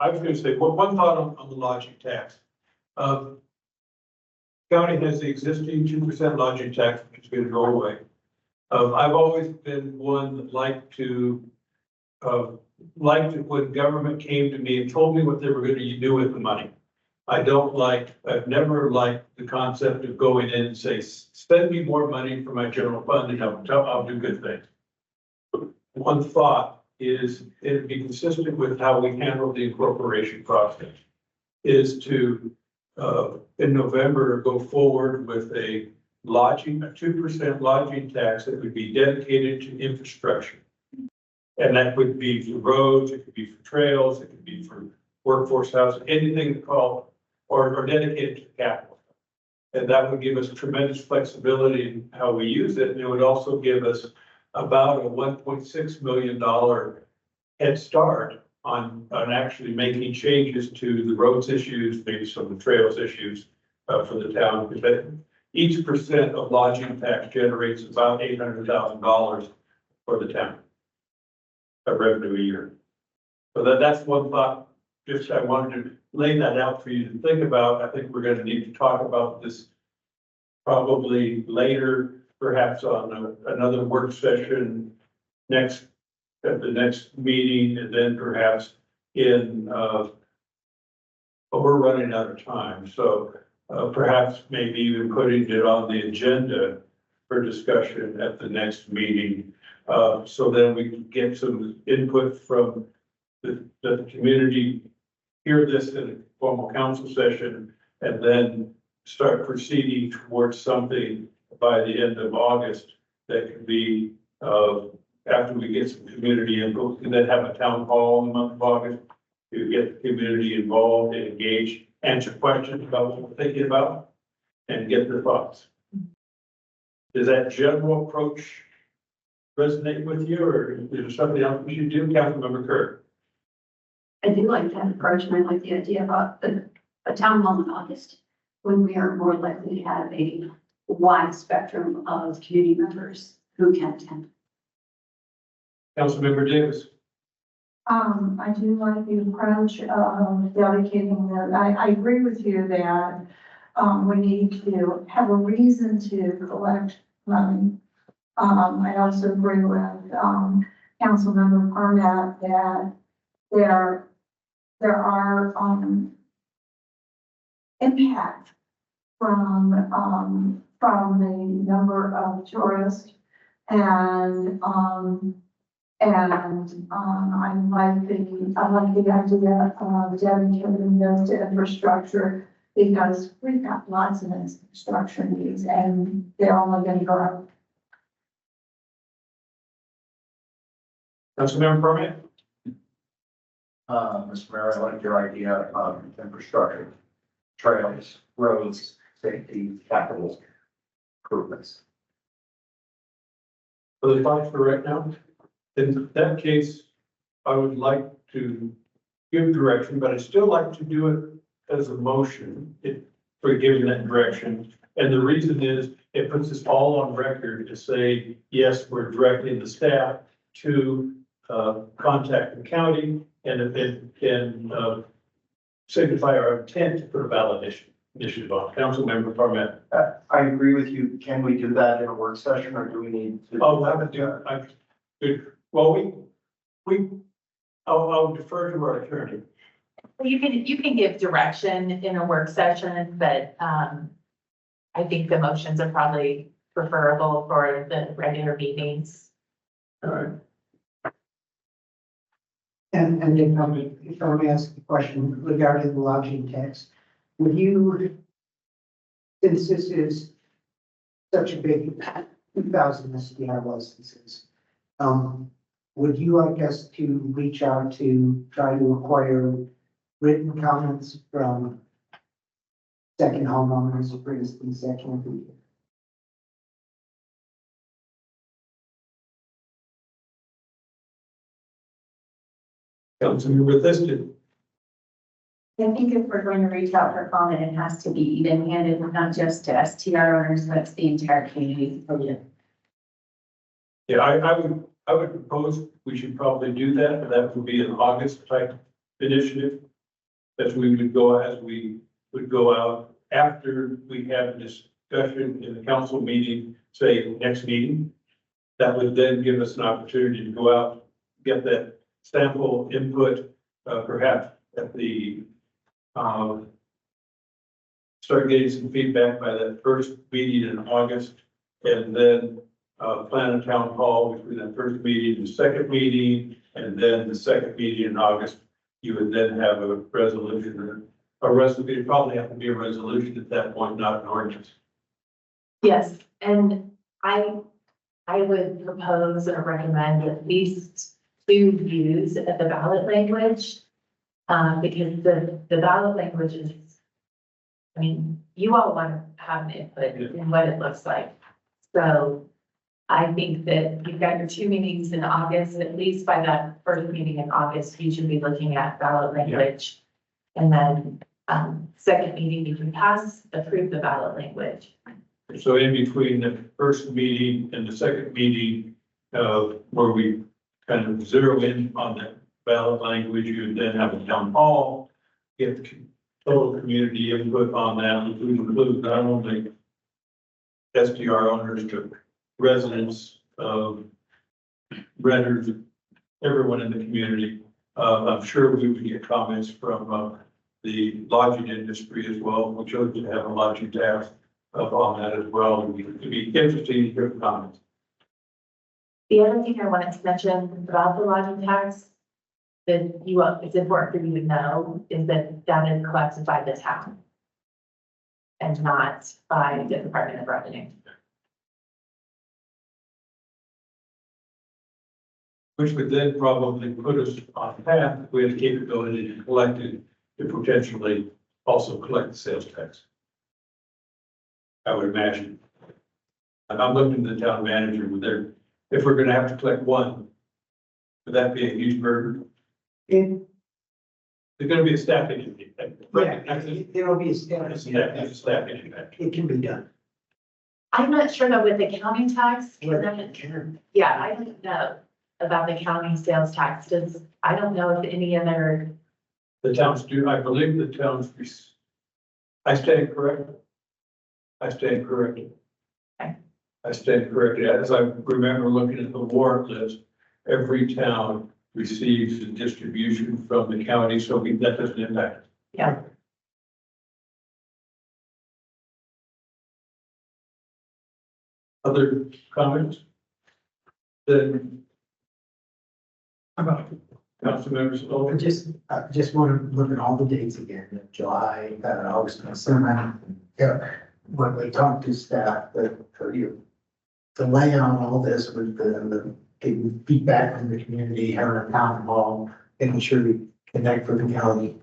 S1: was gonna say, one thought on the lodging tax. County has the existing 2% lodging tax, which is gonna go away. I've always been one that liked to when government came to me and told me what they were gonna do with the money. I've never liked the concept of going in and say, spend me more money for my general fund and I'll do good things. One thought is it'd be consistent with how we handle the incorporation process, is to, in November, go forward with a 2% lodging tax that would be dedicated to infrastructure. And that would be for roads, it could be for trails, it could be for workforce housing, anything called, or dedicated to capital. And that would give us tremendous flexibility in how we use it. And it would also give us about a $1.6 million head start on actually making changes to the roads issues, maybe some of the trails issues for the town. Because each percent of lodging tax generates about $800,000 for the town of revenue a year. So that's one thought. Just I wanted to lay that out for you to think about. I think we're going to need to talk about this probably later, perhaps on another work session at the next meeting, and then perhaps but we're running out of time. So perhaps maybe even putting it on the agenda for discussion at the next meeting. So then we can get some input from the community, hear this in a formal council session, and then start proceeding towards something by the end of August that could be, after we get some community input, and then have a town hall in the month of August to get the community involved and engaged, answer questions about what we're thinking about, and get their thoughts. Does that general approach resonate with you, or is there something else we should do? Councilmember Kerr?
S6: I do like that approach, and I like the idea about a town hall in August, when we are more likely to have a wide spectrum of community members who can attend.
S1: Councilmember Davis.
S7: I do like the approach of dedicating that. I agree with you that, we need to have a reason to collect money. I also agree with, Councilmember Parnett that there are, impact from the number of tourists and, I like the idea of dedicating those to infrastructure because we've got lots of infrastructure needs and they're only going to grow.
S1: Councilmember Permit.
S5: Mr. Mayor, I like your idea of infrastructure, trails, roads, safety, capital improvements.
S1: For the thoughts for right now, in that case, I would like to give direction, but I'd still like to do it as a motion for giving that direction. And the reason is it puts us all on record to say, yes, we're directing the staff to contact the county and signify our intent to put a ballot initiative on. Councilmember Parmet.
S5: I agree with you. Can we do that in a work session or do we need to?
S1: Oh, I would do, well, I'll defer to our attorney.
S9: You can give direction in a work session, but, I think the motions are probably preferable for the regular meetings.
S1: All right.
S2: And if I may ask a question regarding the lodging tax, would you, since this is such a big 2,000 SDR licenses, would you like us to reach out to try to acquire written comments from second homeowners, for instance, that can be?
S1: Councilmember Liston.
S10: I think if we're going to reach out for comment, it has to be even handed, not just to STR owners, but to the entire community.
S1: Yeah, I would propose we should probably do that, but that would be an August type initiative. As we would go out after we have a discussion in the council meeting, say next meeting. That would then give us an opportunity to go out, get that sample input, perhaps at the, start getting some feedback by that first meeting in August, and then plan a town hall between that first meeting and the second meeting, and then the second meeting in August, you would then have a resolution. It'd probably have to be a resolution at that point, not an ordinance.
S9: Yes, and I would propose or recommend at least 2 views of the ballot language. Because the ballot language is, I mean, you all want to have an input in what it looks like. So I think that you've got your 2 meetings in August, at least by that first meeting in August, you should be looking at ballot language. And then, second meeting, you can approve the ballot language.
S1: So in between the first meeting and the second meeting, where we kind of zero in on the ballot language, you then have a town hall, get total community input on that, which would include not only SDR owners, but residents, renters, everyone in the community. I'm sure we would get comments from the lodging industry as well. We chose to have a lodging tax on that as well. It'd be interesting to hear comments.
S9: The other thing I wanted to mention about the lodging tax that it's important for you to know is that that is collected by the town and not by the Department of Revenue.
S1: Which would then probably put us on the path, if we had the capability to collect it, to potentially also collect the sales tax. I would imagine. And I'm looking to the town manager with if we're gonna have to collect one, would that be a huge burden? There's gonna be a staff issue.
S2: Yeah, there'll be a status.
S1: It's a staff issue.
S2: It can be done.
S9: I'm not sure though with the county tax, 'cause
S8: Well,
S9: I'm-
S8: Karen,
S9: yeah, I don't know about the county sales tax. I don't know if any other,
S1: The towns do, I believe the towns, I stand corrected. I stand corrected.
S9: Okay.
S1: I stand corrected. As I remember looking at the warrant list, every town receives a distribution from the county, so that doesn't impact it.
S9: yeah.
S1: Other comments? Then. How about council members?
S8: I just want to look at all the dates again, July, August, and September. Yeah, when we talked to staff, for you, to lay out all this with the getting feedback from the community, having a town hall, making sure we connect with the county.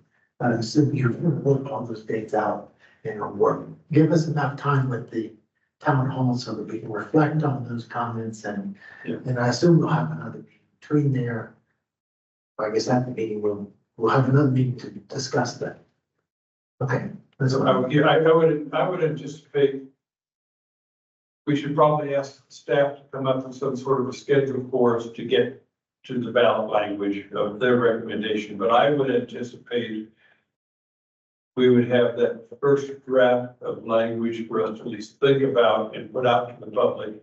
S8: So you work all those dates out and work, give us enough time with the town hall so that we can reflect on those comments and,
S1: Yeah.
S8: and I assume we'll have another meeting between there. I guess at the meeting, we'll have another meeting to discuss that. Okay. That's what
S1: I would anticipate. We should probably ask staff to come up with some sort of a schedule for us to get to the ballot language of their recommendation, but I would anticipate. We would have that first draft of language for us to at least think about and put out to the public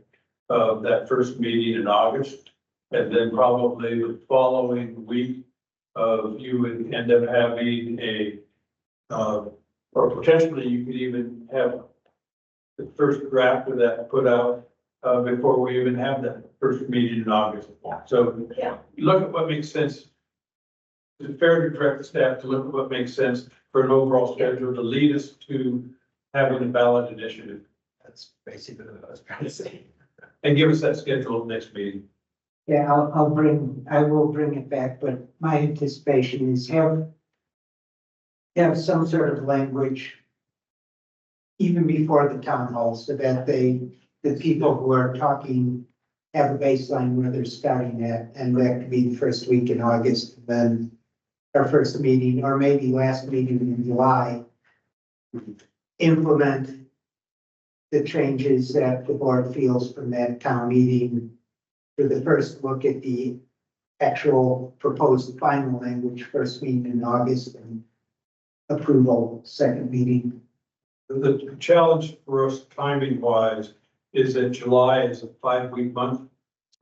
S1: of that first meeting in August. And then probably the following week you would end up having or potentially you could even have the first draft of that put out before we even have that first meeting in August. So
S9: Yeah.
S1: look at what makes sense. Is it fair to direct the staff to look at what makes sense for an overall schedule to lead us to having a ballot initiative
S8: That's basically what I was trying to say.
S1: and give us that schedule next meeting?
S2: Yeah, I will bring it back, but my anticipation is have some sort of language even before the town hall, so that the people who are talking have a baseline where they're starting at, and that could be the first week in August, then our first meeting, or maybe last meeting in July, implement the changes that the board feels from that town meeting for the first look at the actual proposed final language, first meeting in August, and approval, second meeting.
S1: The challenge for us timing wise is that July is a 5-week month.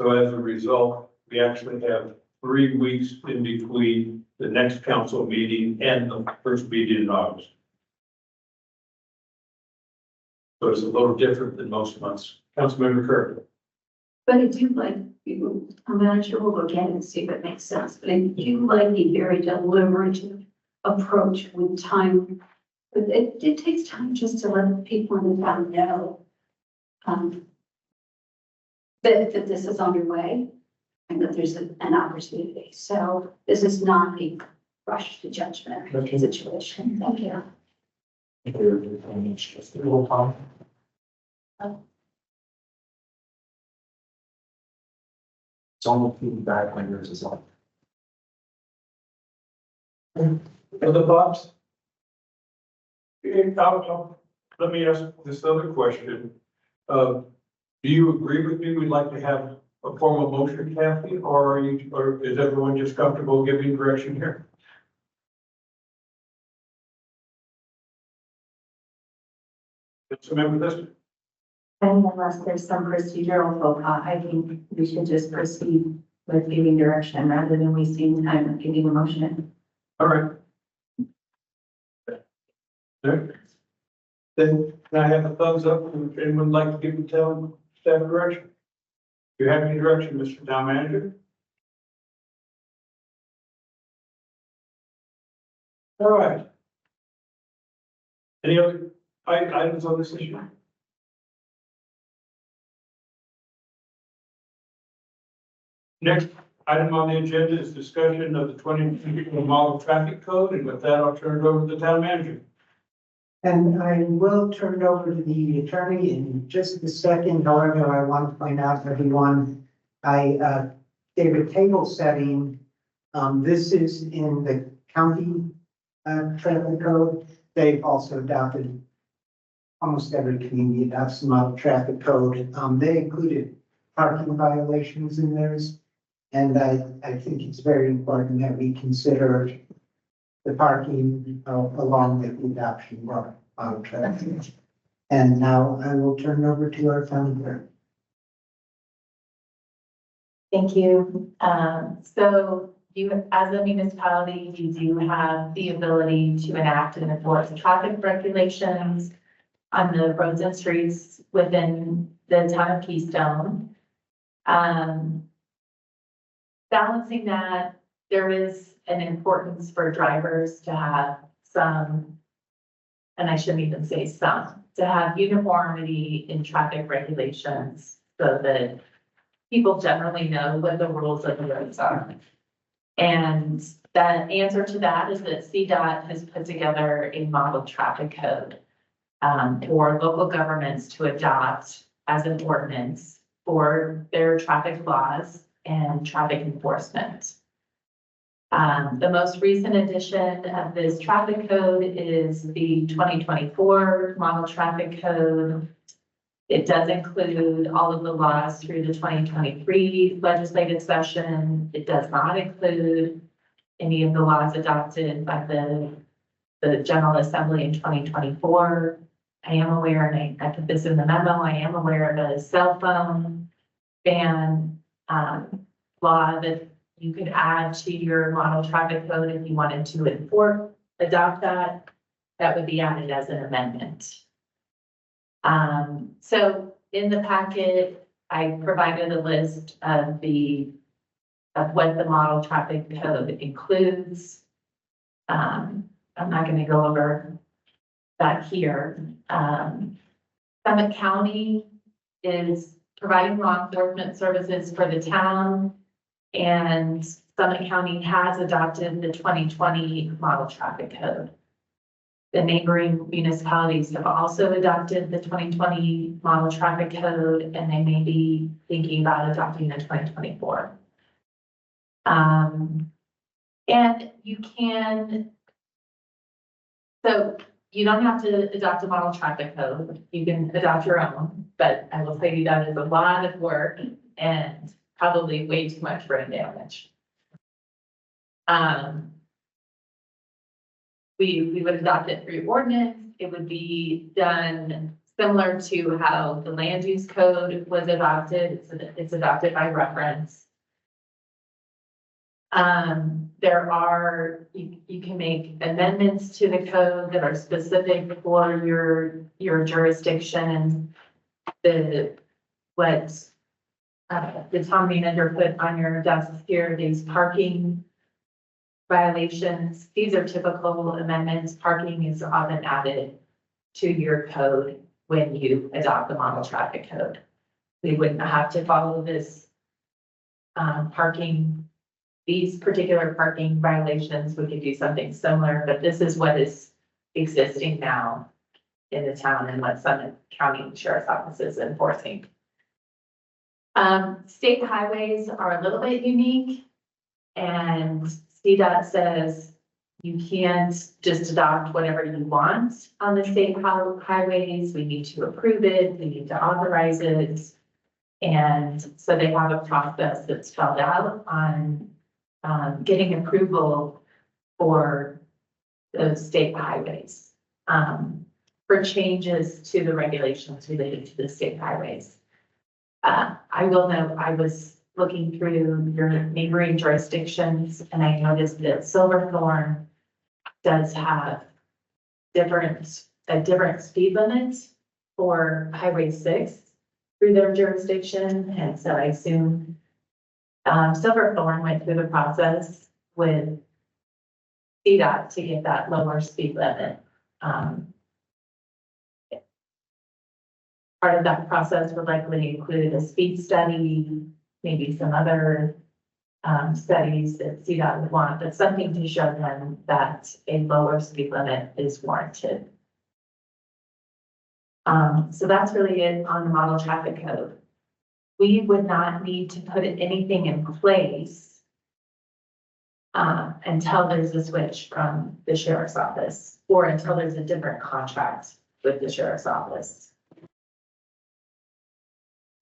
S1: So as a result, we actually have 3 weeks in between the next council meeting and the first meeting in August. So it's a little different than most months. Councilmember Kirk.
S6: But I do like, I'm not sure we'll look at it and see if it makes sense, but I do like a very deliberative approach with time. But it takes time just to let people in the town know that this is underway and that there's an opportunity. So this is not a rush to judgment situation. Thank you.
S5: It's almost feedback when yours is on.
S1: Other thoughts? Let me ask this other question. Do you agree with me? We'd like to have a formal motion, Kathy, or is everyone just comfortable giving direction here? Remember this?
S10: And unless there's some procedural faux pas, I think we should just proceed with giving direction rather than wasting time with giving a motion.
S1: All right. There. Then can I have a thumbs up if anyone would like to give the town staff direction? Do you have any direction, Mr. Town Manager? All right. Any other items on this issue? Next item on the agenda is discussion of the 2020 model traffic code, and with that, I'll turn it over to the town manager.
S2: And I will turn it over to the attorney in just a second. However, I want to point out to everyone, I gave a table setting. This is in the county traffic code. They've also adopted almost every community adopts the model traffic code. They included parking violations in theirs. And I think it's very important that we consider the parking along with the adoption of model traffic. And now I will turn it over to our founder.
S9: Thank you. So you, as a municipality, you do have the ability to enact and enforce traffic regulations on the roads and streets within the town of Keystone. Balancing that, there is an importance for drivers to have some, and I shouldn't even say some, to have uniformity in traffic regulations so that people generally know what the rules of the roads are. And the answer to that is that CDOT has put together a model traffic code for local governments to adopt as an ordinance for their traffic laws and traffic enforcement. The most recent edition of this traffic code is the 2024 model traffic code. It does include all of the laws through the 2023 legislative session. It does not include any of the laws adopted by the General Assembly in 2024. I am aware, and I put this in the memo, I am aware of a cell phone ban law that you could add to your model traffic code if you wanted to adopt that. That would be added as an amendment. So in the packet, I provided a list of what the model traffic code includes. I'm not going to go over that here. Summit County is providing law enforcement services for the town, and Summit County has adopted the 2020 model traffic code. The neighboring municipalities have also adopted the 2020 model traffic code, and they may be thinking about adopting the 2024. And you can, so you don't have to adopt a model traffic code. You can adopt your own, but I will say that is a lot of work and probably way too much brain damage. We would adopt it through ordinance. It would be done similar to how the land use code was adopted. It's adopted by reference. There are, you can make amendments to the code that are specific for your jurisdiction. And what the town manager put on your desk here, these parking violations. These are typical amendments. Parking is often added to your code when you adopt the model traffic code. We wouldn't have to follow this these particular parking violations. We could do something similar, but this is what is existing now in the town and what Summit County Sheriff's Office is enforcing. State highways are a little bit unique, and CDOT says you can't just adopt whatever you want on the state highways. We need to approve it. We need to authorize it. And so they have a process that's spelled out on getting approval for those state highways for changes to the regulations related to the state highways. I will note, I was looking through your neighboring jurisdictions, and I noticed that Silverthorne does have a different speed limit for Highway 6 through their jurisdiction. And so I assume Silverthorne went through the process with CDOT to get that lower speed limit. Part of that process would likely include a speed study, maybe some other studies that CDOT would want, but something to show them that a lower speed limit is warranted. So that's really it on the model traffic code. We would not need to put anything in place until there's a switch from the sheriff's office or until there's a different contract with the sheriff's office.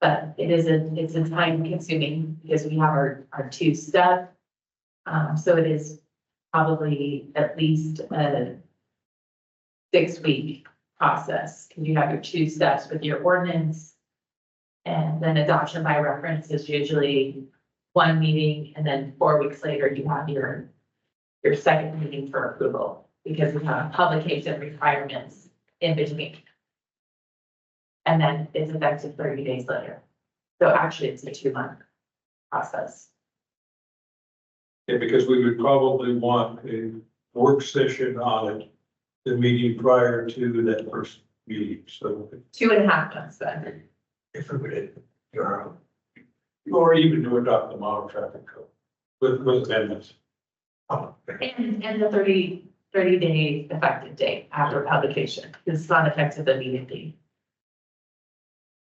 S9: But it's a time consuming because we have our two-step. So it is probably at least a 6-week process. Because you have your 2 steps with your ordinance. And then adoption by reference is usually 1 meeting, and then 4 weeks later, you have your second meeting for approval, because we have publication requirements in between. And then it's effective 30 days later. So actually, it's a 2-month process.
S1: Yeah, because we would probably want a work session on it, the meeting prior to that first meeting, so.
S9: 2.5 months then.
S1: If we would, or even to adopt the model traffic code with amendments. Oh,
S9: And the 30-day effective date after publication. It's not effective immediately.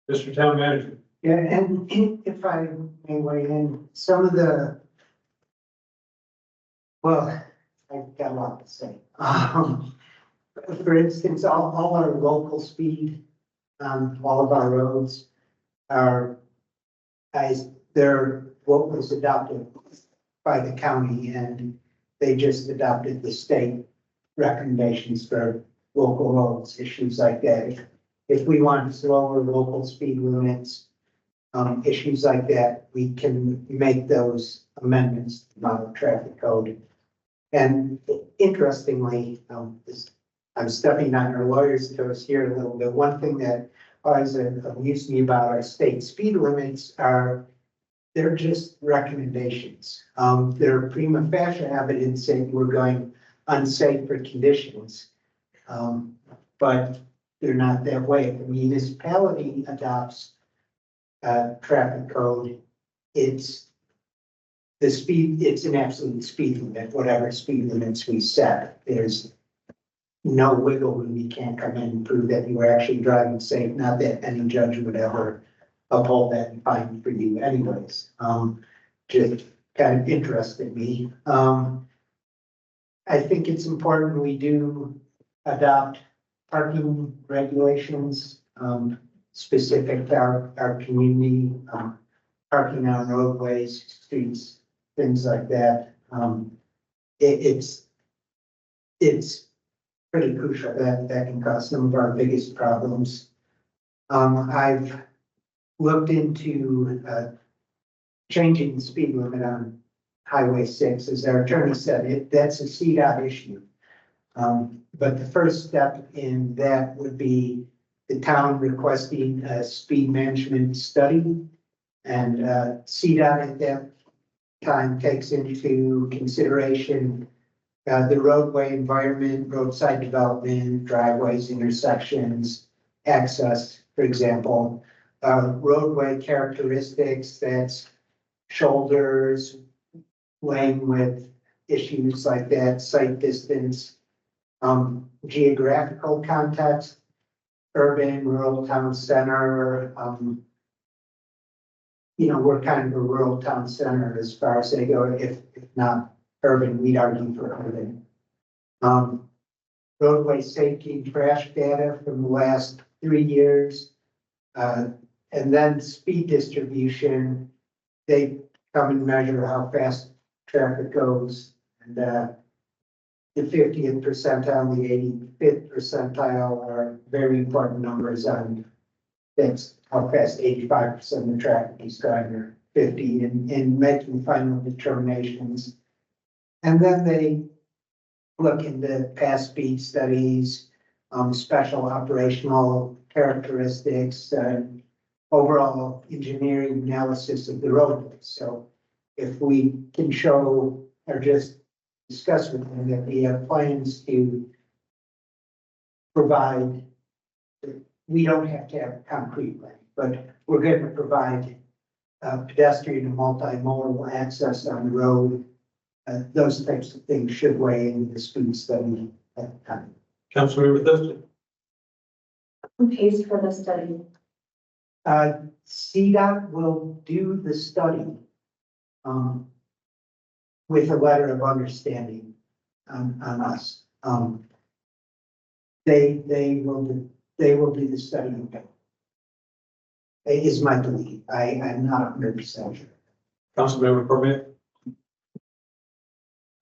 S1: Mr. Town Manager.
S2: Yeah, and if I may weigh in, some of the, well, I've got a lot to say. For instance, all our local speed, all of our roads are, they're what was adopted by the county, and they just adopted the state recommendations for local roads, issues like that. If we want slower local speed limits, issues like that, we can make those amendments to the model traffic code. And interestingly, I'm stepping on our lawyers' toes here a little bit. One thing that always amused me about our state speed limits are they're just recommendations. They're prima facie evidence saying we're going unsafe for conditions. But they're not that way. If the municipality adopts traffic code, it's the speed, it's an absolute speed limit, whatever speed limits we set. There's no wiggle room. You can't come in and prove that you were actually driving safe. Not that any judge would ever uphold that and fine for you anyways. Just kind of interested me. I think it's important we do adopt parking regulations, specific to our community, parking on roadways, streets, things like that. It's pretty crucial. That can cause some of our biggest problems. I've looked into changing the speed limit on Highway 6. As our attorney said, that's a CDOT issue. But the first step in that would be the town requesting a speed management study. And CDOT at that time takes into consideration the roadway environment, roadside development, driveways, intersections, access, for example, roadway characteristics, that's shoulders, lane width, issues like that, sight distance, geographical context, urban, rural town center. We're kind of a rural town center as far as they go. If not urban, we'd argue for urban. Roadway safety crash data from the last 3 years. And then speed distribution. They come and measure how fast traffic goes. And the 50th percentile, the 85th percentile are very important numbers on that's how fast 85% of the traffic is going, or 50, in making final determinations. And then they look into past speed studies, special operational characteristics, overall engineering analysis of the roadway. So if we can show or just discuss with them that we have plans to provide, we don't have to have a concrete plan, but we're going to provide pedestrian and multimodal access on the road. Those types of things should weigh into the speed study at the time.
S1: Councilmember Thurston.
S10: Who pays for the study?
S2: CDOT will do the study with a letter of understanding on us. They will they will do the study. It is my belief. I'm not 100% sure.
S1: Councilmember Permit?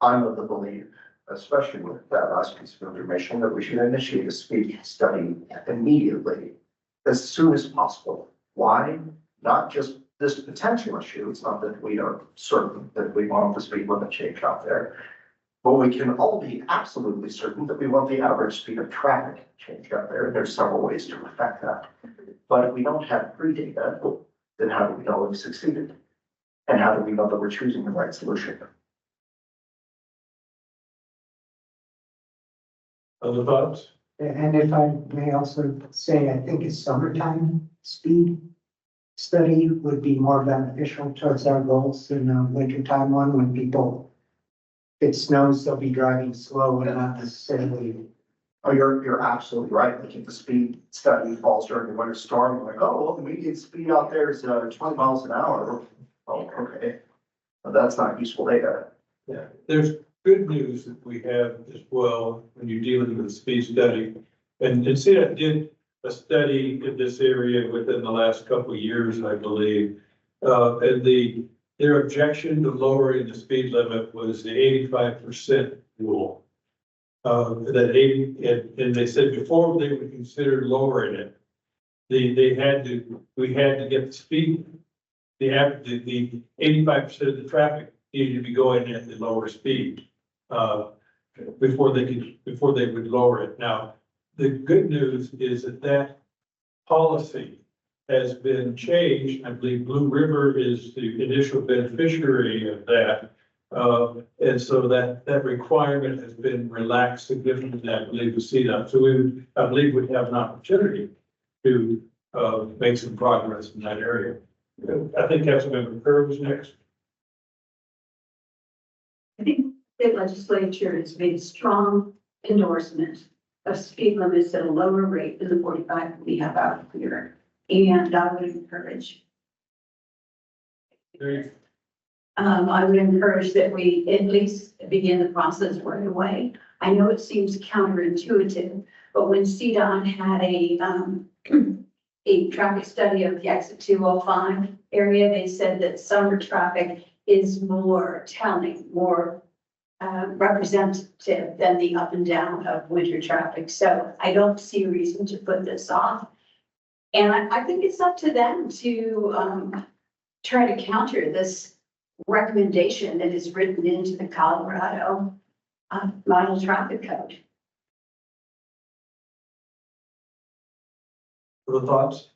S5: I'm of the belief, especially with that last piece of information, that we should initiate a speed study immediately, as soon as possible. Why? Not just this potential issue. It's not that we are certain that we want the speed limit change out there. But we can all be absolutely certain that we want the average speed of traffic change out there. There's several ways to affect that. But if we don't have free data, then how do we know we've succeeded? And how do we know that we're choosing the right solution?
S1: Other thoughts?
S2: And if I may also say, I think a summertime speed study would be more beneficial towards our goals than a wintertime one when people, if it snows, they'll be driving slow and not necessarily.
S5: Oh, you're absolutely right. Like if the speed study falls during the winter storm, you're like, oh, well, the median speed out there is 20 miles an hour. Oh, okay. But that's not useful data.
S1: Yeah, there's good news that we have as well when you're dealing with the speed study. And CDOT did a study in this area within the last couple of years, I believe. And their objection to lowering the speed limit was the 85% rule. That 80, and they said before they would consider lowering it, we had to get the speed, the 85% of the traffic needed to be going at the lower speed before they would lower it. Now, the good news is that policy has been changed. I believe Blue River is the initial beneficiary of that. And so that requirement has been relaxed significantly, I believe, with CDOT. So I believe we'd have an opportunity to make some progress in that area. I think Councilmember Kerr was next.
S6: I think the legislature has made a strong endorsement of speed limits at a lower rate than the 45 we have out here. And I would encourage that we at least begin the process right away. I know it seems counterintuitive, but when CDOT had a traffic study of the exit 205 area, they said that summer traffic is more telling, more representative than the up and down of winter traffic. So I don't see a reason to put this off. And I think it's up to them to try to counter this recommendation that is written into the Colorado model traffic code.
S1: Other thoughts?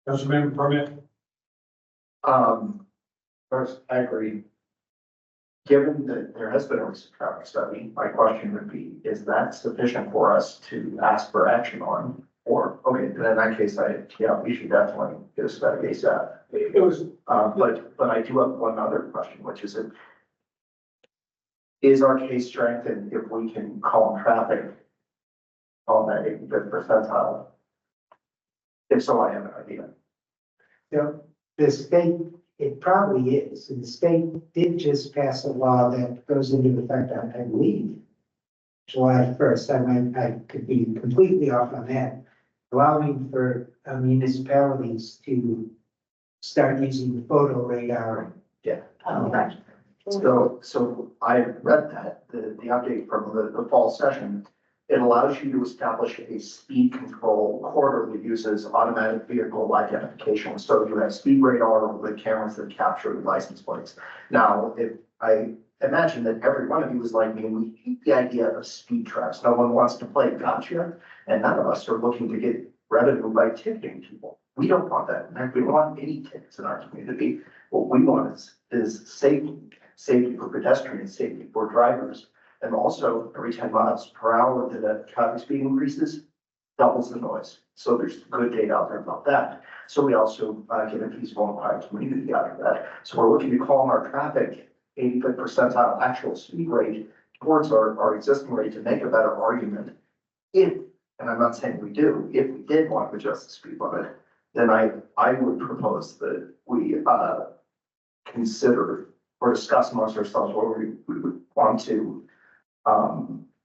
S1: Councilmember Permit?
S5: First, I agree. Given that there has been a recent traffic study, my question would be, is that sufficient for us to ask for action on? Or, okay, then in that case, we should definitely get a study ASAP.
S1: It was,
S5: but I do have one other question, which is our case strengthened if we can calm traffic on that 85th percentile? If so, I have an idea.
S2: So the state, it probably is, and the state did just pass a law that goes into effect, I believe, July 1st. I could be completely off on that, allowing for municipalities to start using the photo radar.
S5: Yeah.
S6: Right.
S5: So I read that, the update from the fall session, it allows you to establish a speed control corridor that uses automatic vehicle identification. So you have speed radar with cameras that capture the license plates. Now, if I imagine that every one of you is like me, and we hate the idea of speed traps. No one wants to play gotcha, and none of us are looking to get revenue by ticketing people. We don't want that. In fact, we don't want any tickets in our community. What we want is safety for pedestrians, safety for drivers. And also, every 10 miles per hour that a traffic speed increases, doubles the noise. So there's good data out there about that. So we also get a peaceful and quiet community out of that. So we're looking to calm our traffic 85th percentile actual speed rate towards our existing rate to make a better argument. If, and I'm not saying we do, if we did want to adjust the speed limit, then I would propose that we consider or discuss amongst ourselves whether we would want to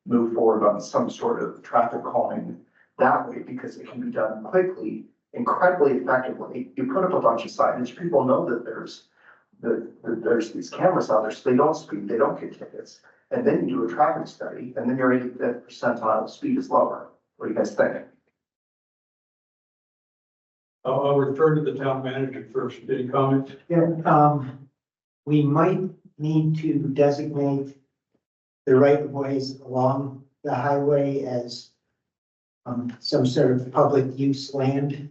S5: move forward on some sort of traffic calming that way because it can be done quickly, incredibly effectively. You put up a bunch of signage, people know that there's these cameras out there, so they don't speed, they don't get tickets. And then you do a traffic study, and then your 85th percentile speed is lower. What do you guys think?
S1: I'll refer to the town manager first. Any comments?
S2: Yeah, we might need to designate the right of ways along the highway as some sort of public use land.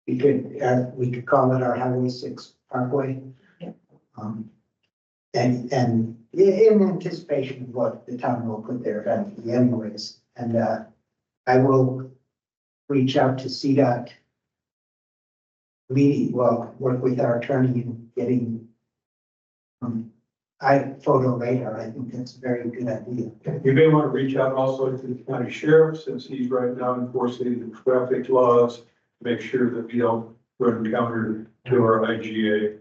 S2: We could call it our Highway 6 Parkway. And in anticipation of what the town will put there eventually anyways. And I will reach out to CDOT. Work with our attorney in getting photo radar. I think that's a very good idea.
S1: You may want to reach out also to the county sheriff, since he's right now enforcing the traffic laws, to make sure that we don't run counter to our IGA.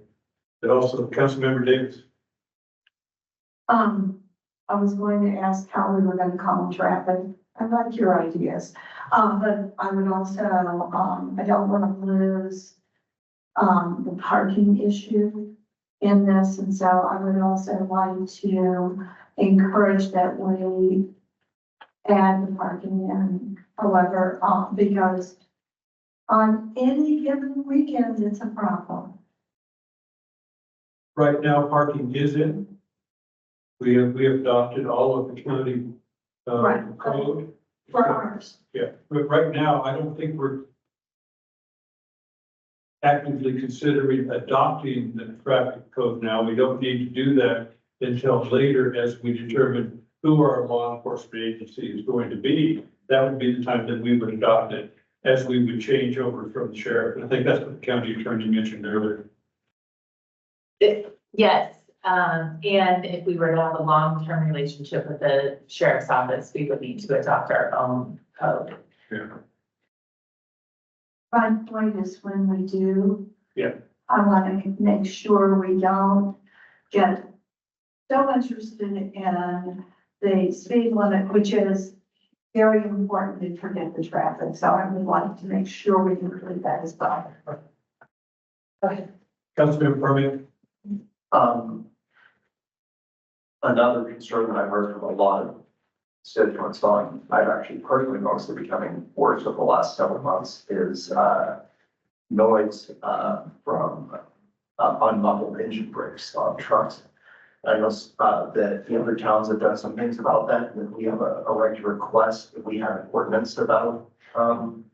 S1: But also, Councilmember Davis.
S7: I was going to ask how we were gonna calm traffic. I like your ideas. But I would also, I don't wanna lose, the parking issue in this. And so I would also like to encourage that we add the parking in, however, because on any given weekend, it's a problem.
S1: Right now, parking is in. We have adopted all of the county
S7: Right.
S1: code.
S7: For ours.
S1: Yeah, but right now, I don't think we're actively considering adopting the traffic code now. We don't need to do that until later as we determine who our law enforcement agency is going to be. That would be the time that we would adopt it, as we would change over from the sheriff. And I think that's what the county attorney mentioned earlier.
S9: Yes, and if we were to have a long-term relationship with the sheriff's office, we would need to adopt our own code.
S1: Yeah.
S7: My point is when we do.
S1: Yeah.
S7: I want to make sure we don't get so interested in the speed limit, which is very important to forget the traffic. So I would like to make sure we include that as well.
S9: Okay.
S1: Councilmember Permian.
S5: Another concern that I've heard from a lot of constituents on, I've actually personally noticed it becoming worse over the last several months, is noise from unmuffled engine brakes on trucks. I know that the other towns have done some things about that, and we have a right to request if we have an ordinance about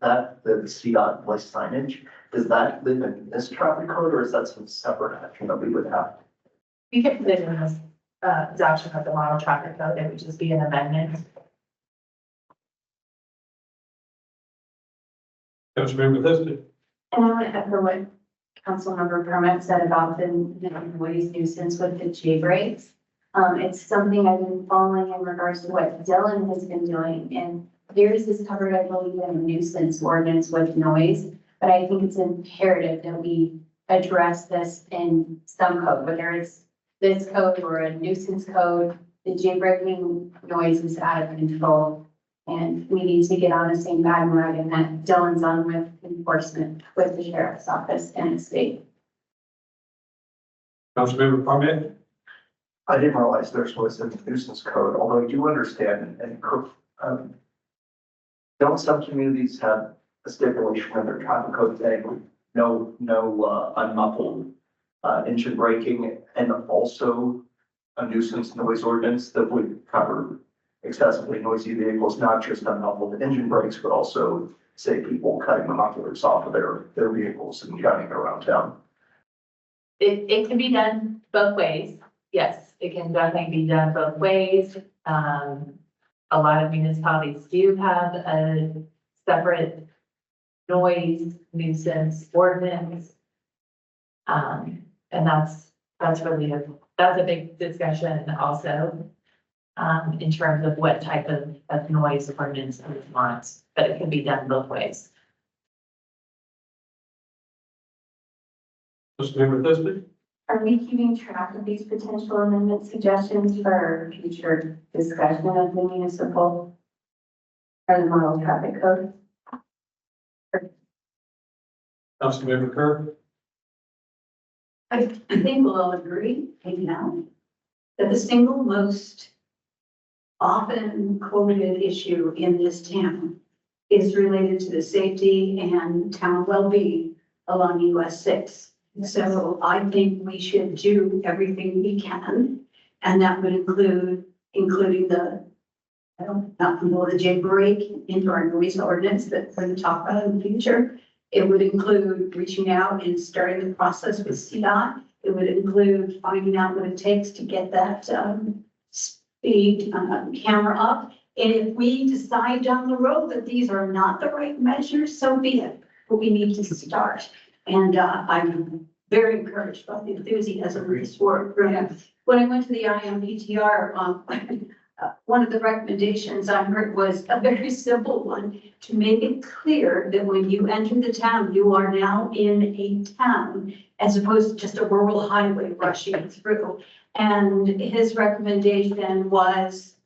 S5: that, the CDOT place signage. Does that live in this traffic code, or is that some separate action that we would have?
S9: We could put it in this adoption of the model traffic code. It would just be an amendment.
S1: Councilmember Liston.
S10: And I want to echo what Councilmember Permit said about the noise nuisance with the J breaks. It's something I've been following in regards to what Dylan has been doing, and theirs is covered, I believe, in a nuisance ordinance with noise. But I think it's imperative that we address this in some code, whether it's this code or a nuisance code. The J breaking noise is out of control. And we need to get on the same bandwagon that Dylan's on with enforcement with the sheriff's office and the state.
S1: Councilmember Permian.
S5: I didn't realize there was a nuisance code, although I do understand don't some communities have a stipulation in their traffic code saying no unmuffled engine braking, and also a nuisance noise ordinance that would cover excessively noisy vehicles, not just unmuffled engine brakes, but also say people cutting the mufflers off of their vehicles and driving around town.
S9: It can be done both ways. Yes, it can definitely be done both ways. A lot of municipalities do have a separate noise nuisance ordinance. And that's really that's a big discussion also. In terms of what type of noise ordinance we want, but it can be done both ways.
S1: Councilmember Liston.
S10: Are we keeping track of these potential amendment suggestions for future discussion of the municipal
S6: and model traffic code.
S1: Councilmember Kerr?
S6: I think we'll all agree, maybe now, that the single most often quoted issue in this town is related to the safety and town well-being along US 6. So I think we should do everything we can, and that would including the, I don't, not know, the J break into our noise ordinance that we're going to talk about in the future. It would include reaching out and starting the process with CDOT. It would include finding out what it takes to get that speed camera up. And if we decide down the road that these are not the right measures, so be it. But we need to start. And I'm very encouraged by the enthusiasm of this work. When I went to the IMPTR, one of the recommendations I heard was a very simple one, to make it clear that when you enter the town, you are now in a town as opposed to just a rural highway rushing through. And his recommendation was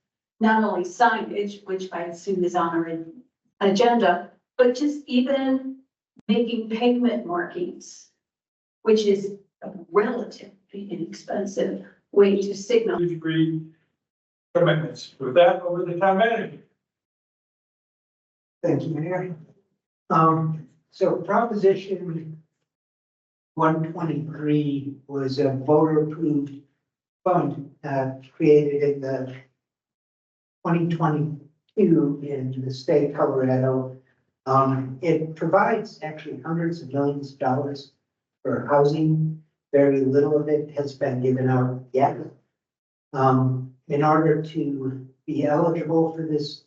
S6: not only signage, which I assume is on our agenda, but just even making pavement markings, which is a relatively inexpensive way to signal.
S1: Degree commitments. With that, over to the town manager.
S2: Thank you, Mayor. So Proposition 123 was a voter-approved fund created in the 2022 in the state of Colorado. It provides actually hundreds of millions of dollars for housing. Very little of it has been given out yet. In order to be eligible for this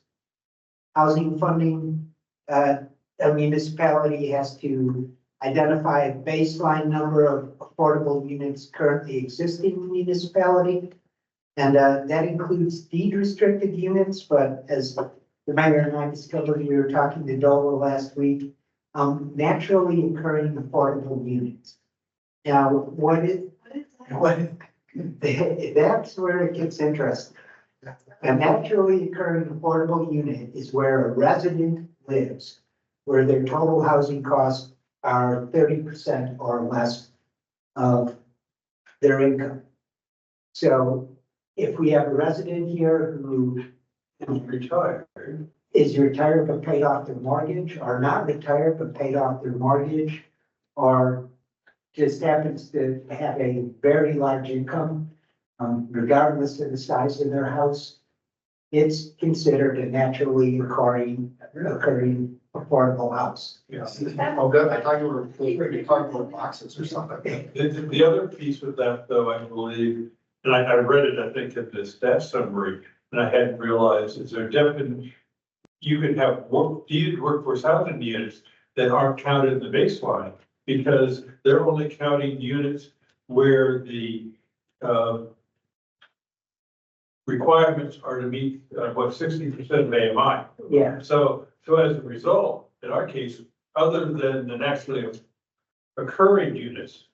S2: housing funding, a municipality has to identify a baseline number of affordable units currently existing in the municipality. And that includes deed restricted units, but as the mayor and I discovered, we were talking to Dover last week, naturally occurring affordable units. Now, that's where it gets interesting. A naturally occurring affordable unit is where a resident lives, where their total housing costs are 30% or less of their income. So if we have a resident here who is retired but paid off their mortgage, or not retired but paid off their mortgage, or just happens to have a very large income, regardless of the size of their house, it's considered a naturally occurring affordable house.
S1: Yeah.
S5: Oh, good. I thought you were talking about boxes or something.
S1: The other piece with that, though, I believe, and I read it, I think, in the staff summary, and I hadn't realized, is there definitely, you can have deeded workforce housing units that aren't counted in the baseline, because they're only counting units where the requirements are to meet, 60% of AMI.
S2: Yeah.
S1: So as a result, in our case, other than the naturally occurring units,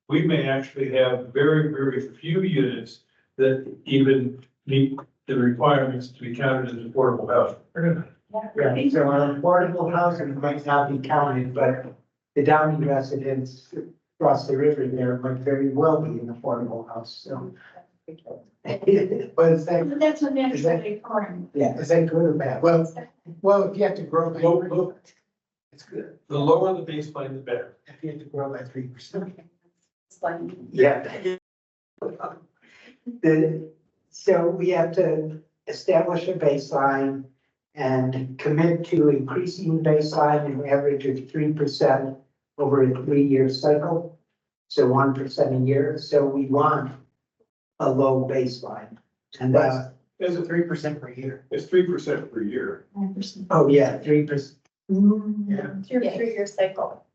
S1: we may actually have very, very few units that even meet the requirements to be counted as affordable housing.
S2: Yeah, so affordable housing might not be counted, but the Downey residents across the river there might very well be an affordable house, so. But is that,
S6: That's what naturally occurring.
S2: yeah,
S8: Is that good or bad? Well, if you have to grow by,
S1: Well,
S8: it's good.
S1: the lower the baseline, the better.
S8: If you have to grow by 3%.
S2: yeah. So we have to establish a baseline and commit to increasing the baseline an average of 3% over a 3-year cycle. So 1% a year. So we want a low baseline. And
S8: There's a 3% per year.
S1: It's 3% per year.
S2: oh yeah, 3%.
S8: Yeah.
S10: Three-year cycle.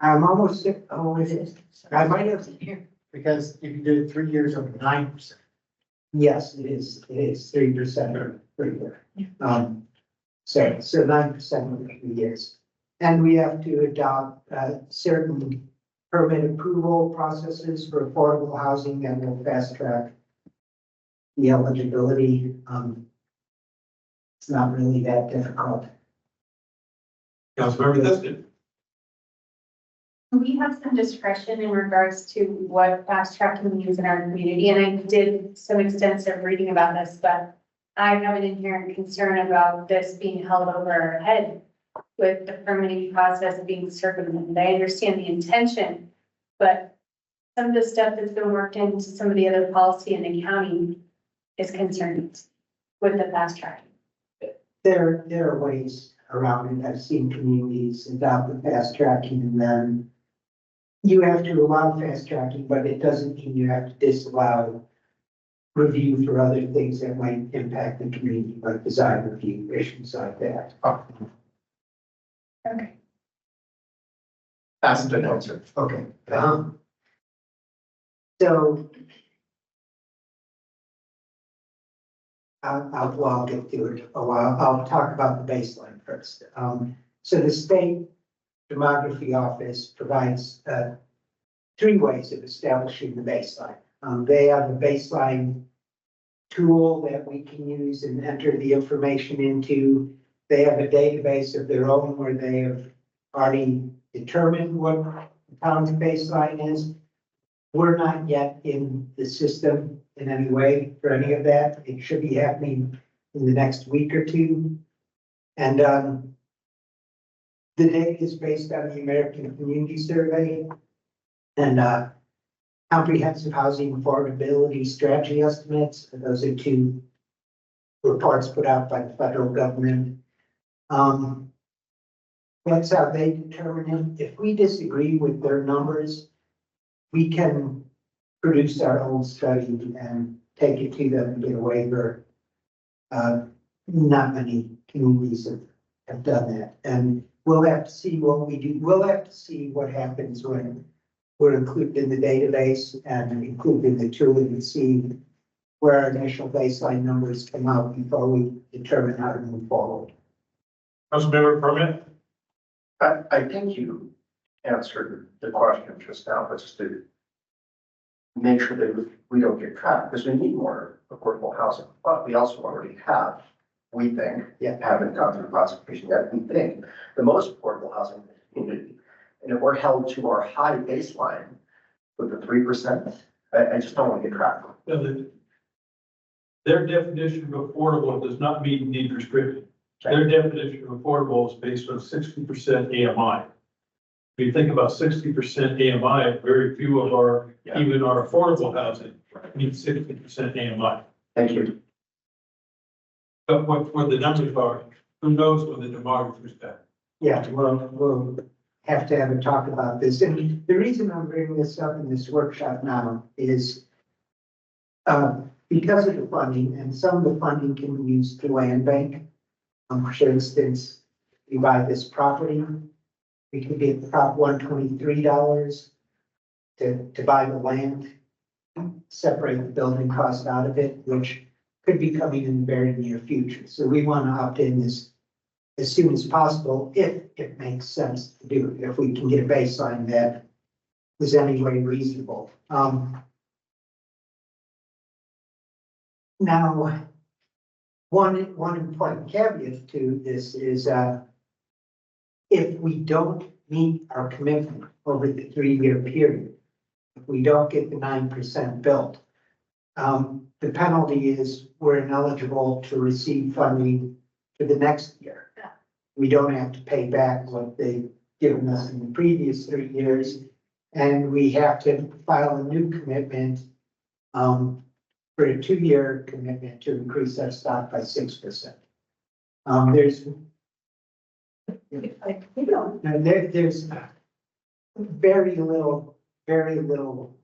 S2: I'm almost, oh, it is. I might have,
S8: Because if you did it 3 years over 9%.
S2: yes, it is 3% per year. So 9% over 3 years. And we have to adopt certain permit approval processes for affordable housing that will fast track the eligibility. It's not really that difficult.
S1: Councilmember Liston.
S10: We have some discretion in regards to what fast tracking means in our community, and I did some extensive reading about this, but I have an inherent concern about this being held over our head with the permitting process being circumvented. I understand the intention, but some of the stuff that's been worked into some of the other policy in the county is concerning with the fast tracking.
S2: There are ways around it. I've seen communities adopt the fast tracking, and then you have to allow fast tracking, but it doesn't mean you have to disallow review for other things that might impact the community, like design review, issues like that.
S10: Okay.
S5: That's the answer.
S2: Okay. So I'll get to it a while. I'll talk about the baseline first. So the state demography office provides, 3 ways of establishing the baseline. They have a baseline tool that we can use and enter the information into. They have a database of their own where they have already determined what the town's baseline is. We're not yet in the system in any way for any of that. It should be happening in the next week or 2. And the data is based on the American Community Survey and comprehensive housing affordability strategy estimates. Those are 2 reports put out by the federal government. That's how they determine it. If we disagree with their numbers, we can produce our own study and take it to them and get a waiver. Not many communities have done that, and we'll have to see what we do. We'll have to see what happens when we're included in the database and included in the tool and see where our initial baseline numbers come out before we determine how to move forward.
S1: Councilmember Permit.
S5: I think you answered the question just now, but just to make sure that we don't get trapped, because we need more affordable housing, but we also already have, we think, haven't gone through the classification yet, we think the most affordable housing in the community. And if we're held to our high baseline with the 3%, I just don't want to get trapped.
S1: Their definition of affordable does not mean need restricted. Their definition of affordable is based on 60% AMI. If you think about 60% AMI, very few of our, even our affordable housing needs 60% AMI.
S5: Thank you.
S1: But what the numbers are, who knows what the demographer's at?
S2: Yeah, we'll have to have a talk about this. And the reason I'm bringing this up in this workshop now is because of the funding, and some of the funding can be used through land bank. For instance, we buy this property, we could get Prop $123 to buy the land, separate the building cost out of it, which could be coming in the very near future. So we want to opt in this as soon as possible, if it makes sense to do it, if we can get a baseline that is anyway reasonable. Now, one important caveat to this is if we don't meet our commitment over the 3-year period, if we don't get the 9% built, the penalty is we're ineligible to receive funding for the next year. We don't have to pay back what they've given us in the previous 3 years, and we have to file a new commitment for a 2-year commitment to increase our stock by 6%. There's very little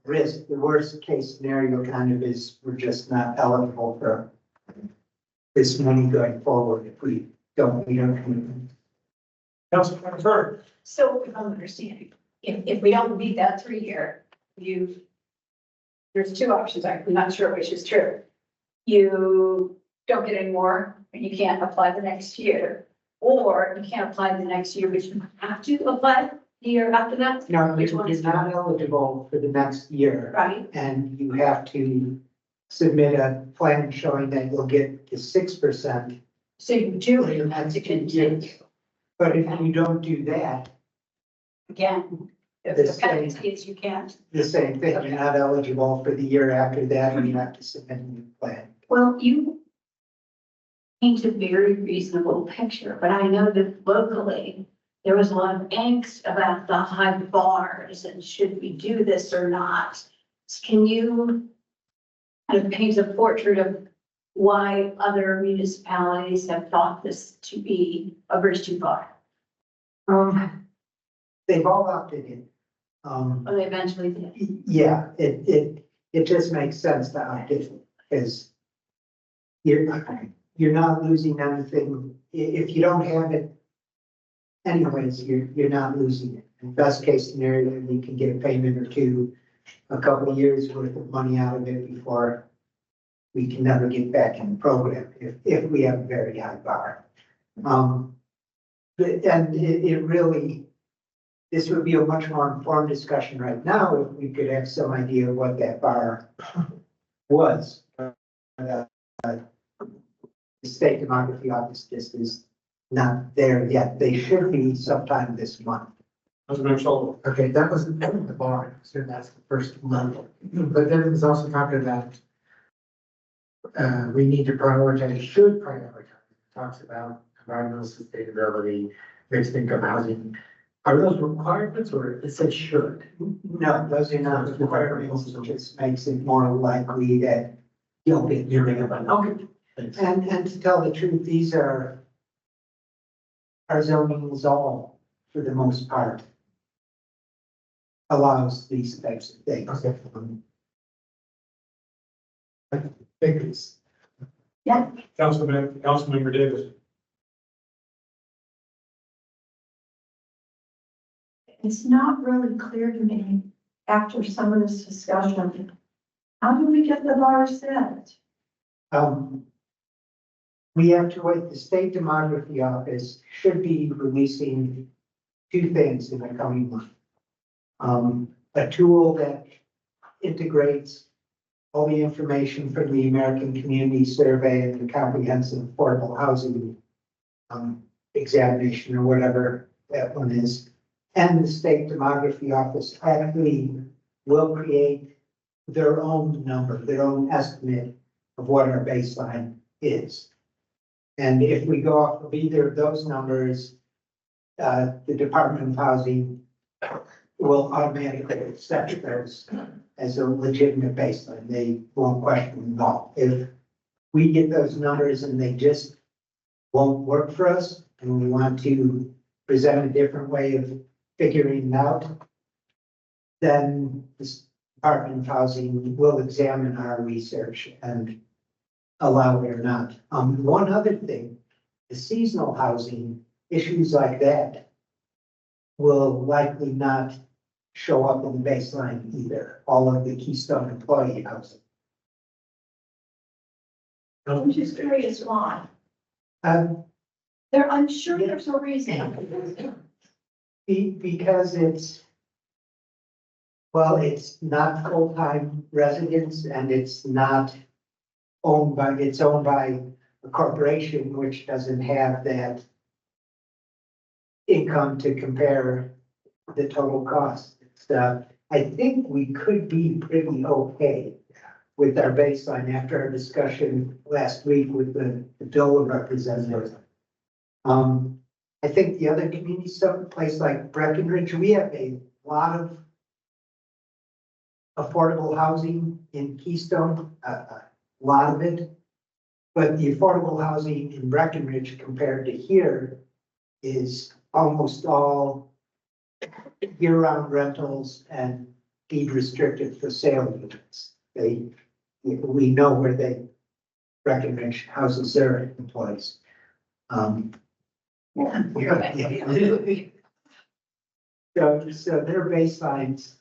S2: risk. The worst case scenario kind of is we're just not eligible for this money going forward if we don't meet our commitment.
S1: Councilmember Byrd.
S6: So if I'm understanding, if we don't meet that 3-year, there's 2 options. I'm not sure which is true. You don't get any more and you can't apply the next year, or you can't apply the next year, but you have to apply the year after that.
S2: No,
S6: Which one
S2: you're
S6: is
S2: not eligible for the next year.
S6: Right.
S2: And you have to submit a plan showing that you'll get the 6%
S6: So you do have to continue.
S2: But if you don't do that,
S6: Again, if
S2: The
S6: the
S2: same.
S6: penalty is you can't.
S2: the same thing, you're not eligible for the year after that, and you have to submit a new plan.
S6: Well, you paint a very reasonable picture, but I know that locally, there was a lot of angst about the high bars and should we do this or not? Can you kind of paint a portrait of why other municipalities have thought this to be a bridge too far?
S2: They've all opted in.
S6: Or they eventually did?
S2: Yeah, it just makes sense to opt in, because you're not losing anything. If you don't have it anyways, you're not losing it. In best case scenario, you can get a payment or two, a couple of years worth of money out of it before we can never get back in the program if we have a very high bar. And it really, this would be a much more informed discussion right now if we could have some idea of what that bar was. The State Demography Office just is not there yet. They should be sometime this month.
S1: Councilmember Schultz.
S8: Okay, that was the bar, so that's the first level. But then it was also talking about we need to prioritize, should prioritize. It talks about environmental sustainability, mixed income housing. Are those requirements or it says should?
S2: No, those are not requirements. It just makes it more likely that you'll get your ring about.
S8: Okay. Thanks.
S2: And to tell the truth, these are our zoning is all, for the most part, allows these types of things.
S8: Okay. Thanks.
S1: Councilmember Davis.
S7: It's not really clear to me after some of this discussion. How do we get the bar set?
S2: We have to wait. The State Demography Office should be releasing two things in the coming month. A tool that integrates all the information from the American Community Survey and the Comprehensive Affordable Housing examination, or whatever that one is. And the State Demography Office actually will create their own number, their own estimate of what our baseline is. And if we go off of either of those numbers, the Department of Housing will automatically accept those as a legitimate baseline. They won't question it at all. If we get those numbers and they just won't work for us, and we want to present a different way of figuring it out, then the Department of Housing will examine our research and allow it or not. One other thing, the seasonal housing, issues like that will likely not show up in the baseline either, all of the Keystone employee housing.
S7: I'm just curious why.
S2: Um,
S7: I'm sure there's a reason.
S2: Because it's not full-time residents, and it's owned by a corporation, which doesn't have that income to compare the total cost. I think we could be pretty okay with our baseline after our discussion last week with the DOLA representative. I think the other communities, some place like Breckenridge, we have a lot of affordable housing in Keystone, a lot of it. But the affordable housing in Breckenridge compared to here is almost all year-round rentals and deed restricted for sale units. We know where Breckenridge houses their employees. So their baselines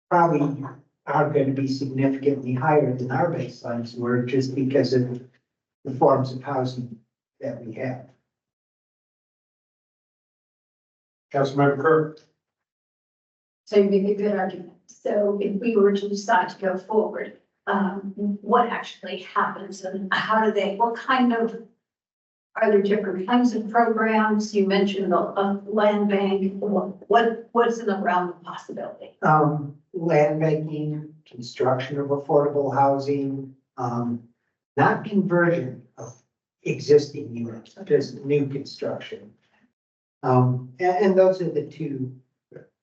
S2: probably are going to be significantly higher than our baselines were, just because of the forms of housing that we have.
S1: Councilmember Kerr.
S6: So you make a good argument. So if we were to decide to go forward, what actually happens and what kind of Are there different kinds of programs? You mentioned the land bank. What's in the realm of possibility?
S2: Land banking, construction of affordable housing, not conversion of existing units, just new construction. And those are the two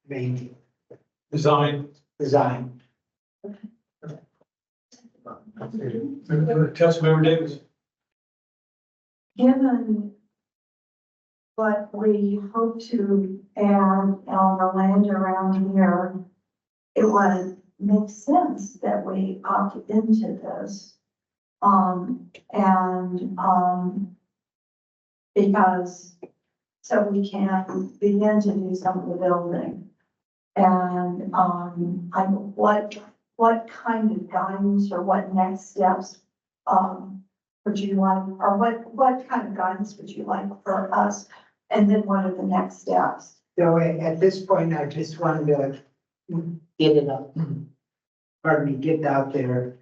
S2: main
S1: Design,
S2: design.
S1: Councilmember Davis.
S7: Given what we hope to add on the land around here, it would make sense that we opt into this. Because, so we can begin to do some of the building. And, what kind of guidance or what next steps, would you like, or what kind of guidance would you like for us? And then what are the next steps?
S2: So at this point, I just wanted to get it up. Pardon me, get it out there.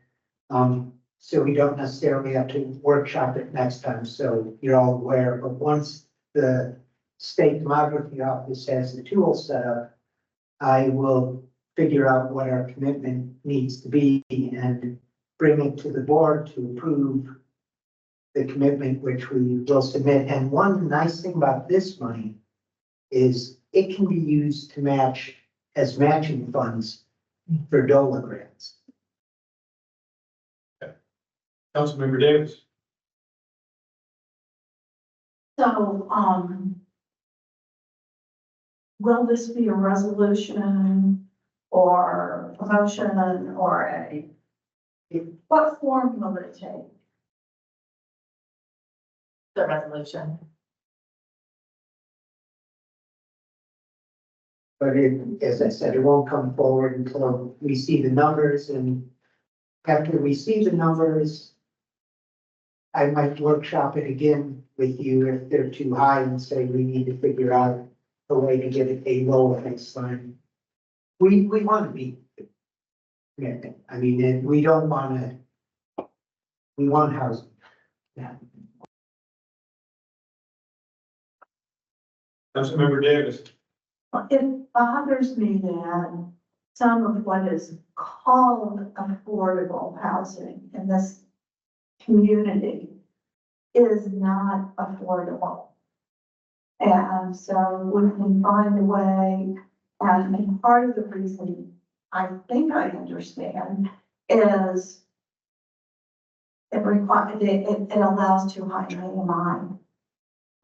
S2: So we don't necessarily have to workshop it next time, so you're all aware, but once the state demography office has the tool set up, I will figure out what our commitment needs to be and bring it to the board to approve the commitment which we will submit. And one nice thing about this money is it can be used to match as matching funds for DOLA grants.
S1: Councilmember Davis.
S7: So, will this be a resolution or a motion or what form will it take?
S9: The resolution.
S2: But as I said, it won't come forward until we see the numbers, and after we see the numbers, I might workshop it again with you if they're too high and say we need to figure out a way to get it a lower baseline. We want to be committed. I mean, and we don't want to, we want housing. Yeah.
S1: Councilmember Davis.
S7: It bothers me that some of what is called affordable housing in this community is not affordable. And so we can find a way, and part of the reason I think I understand is it allows too high an AMI.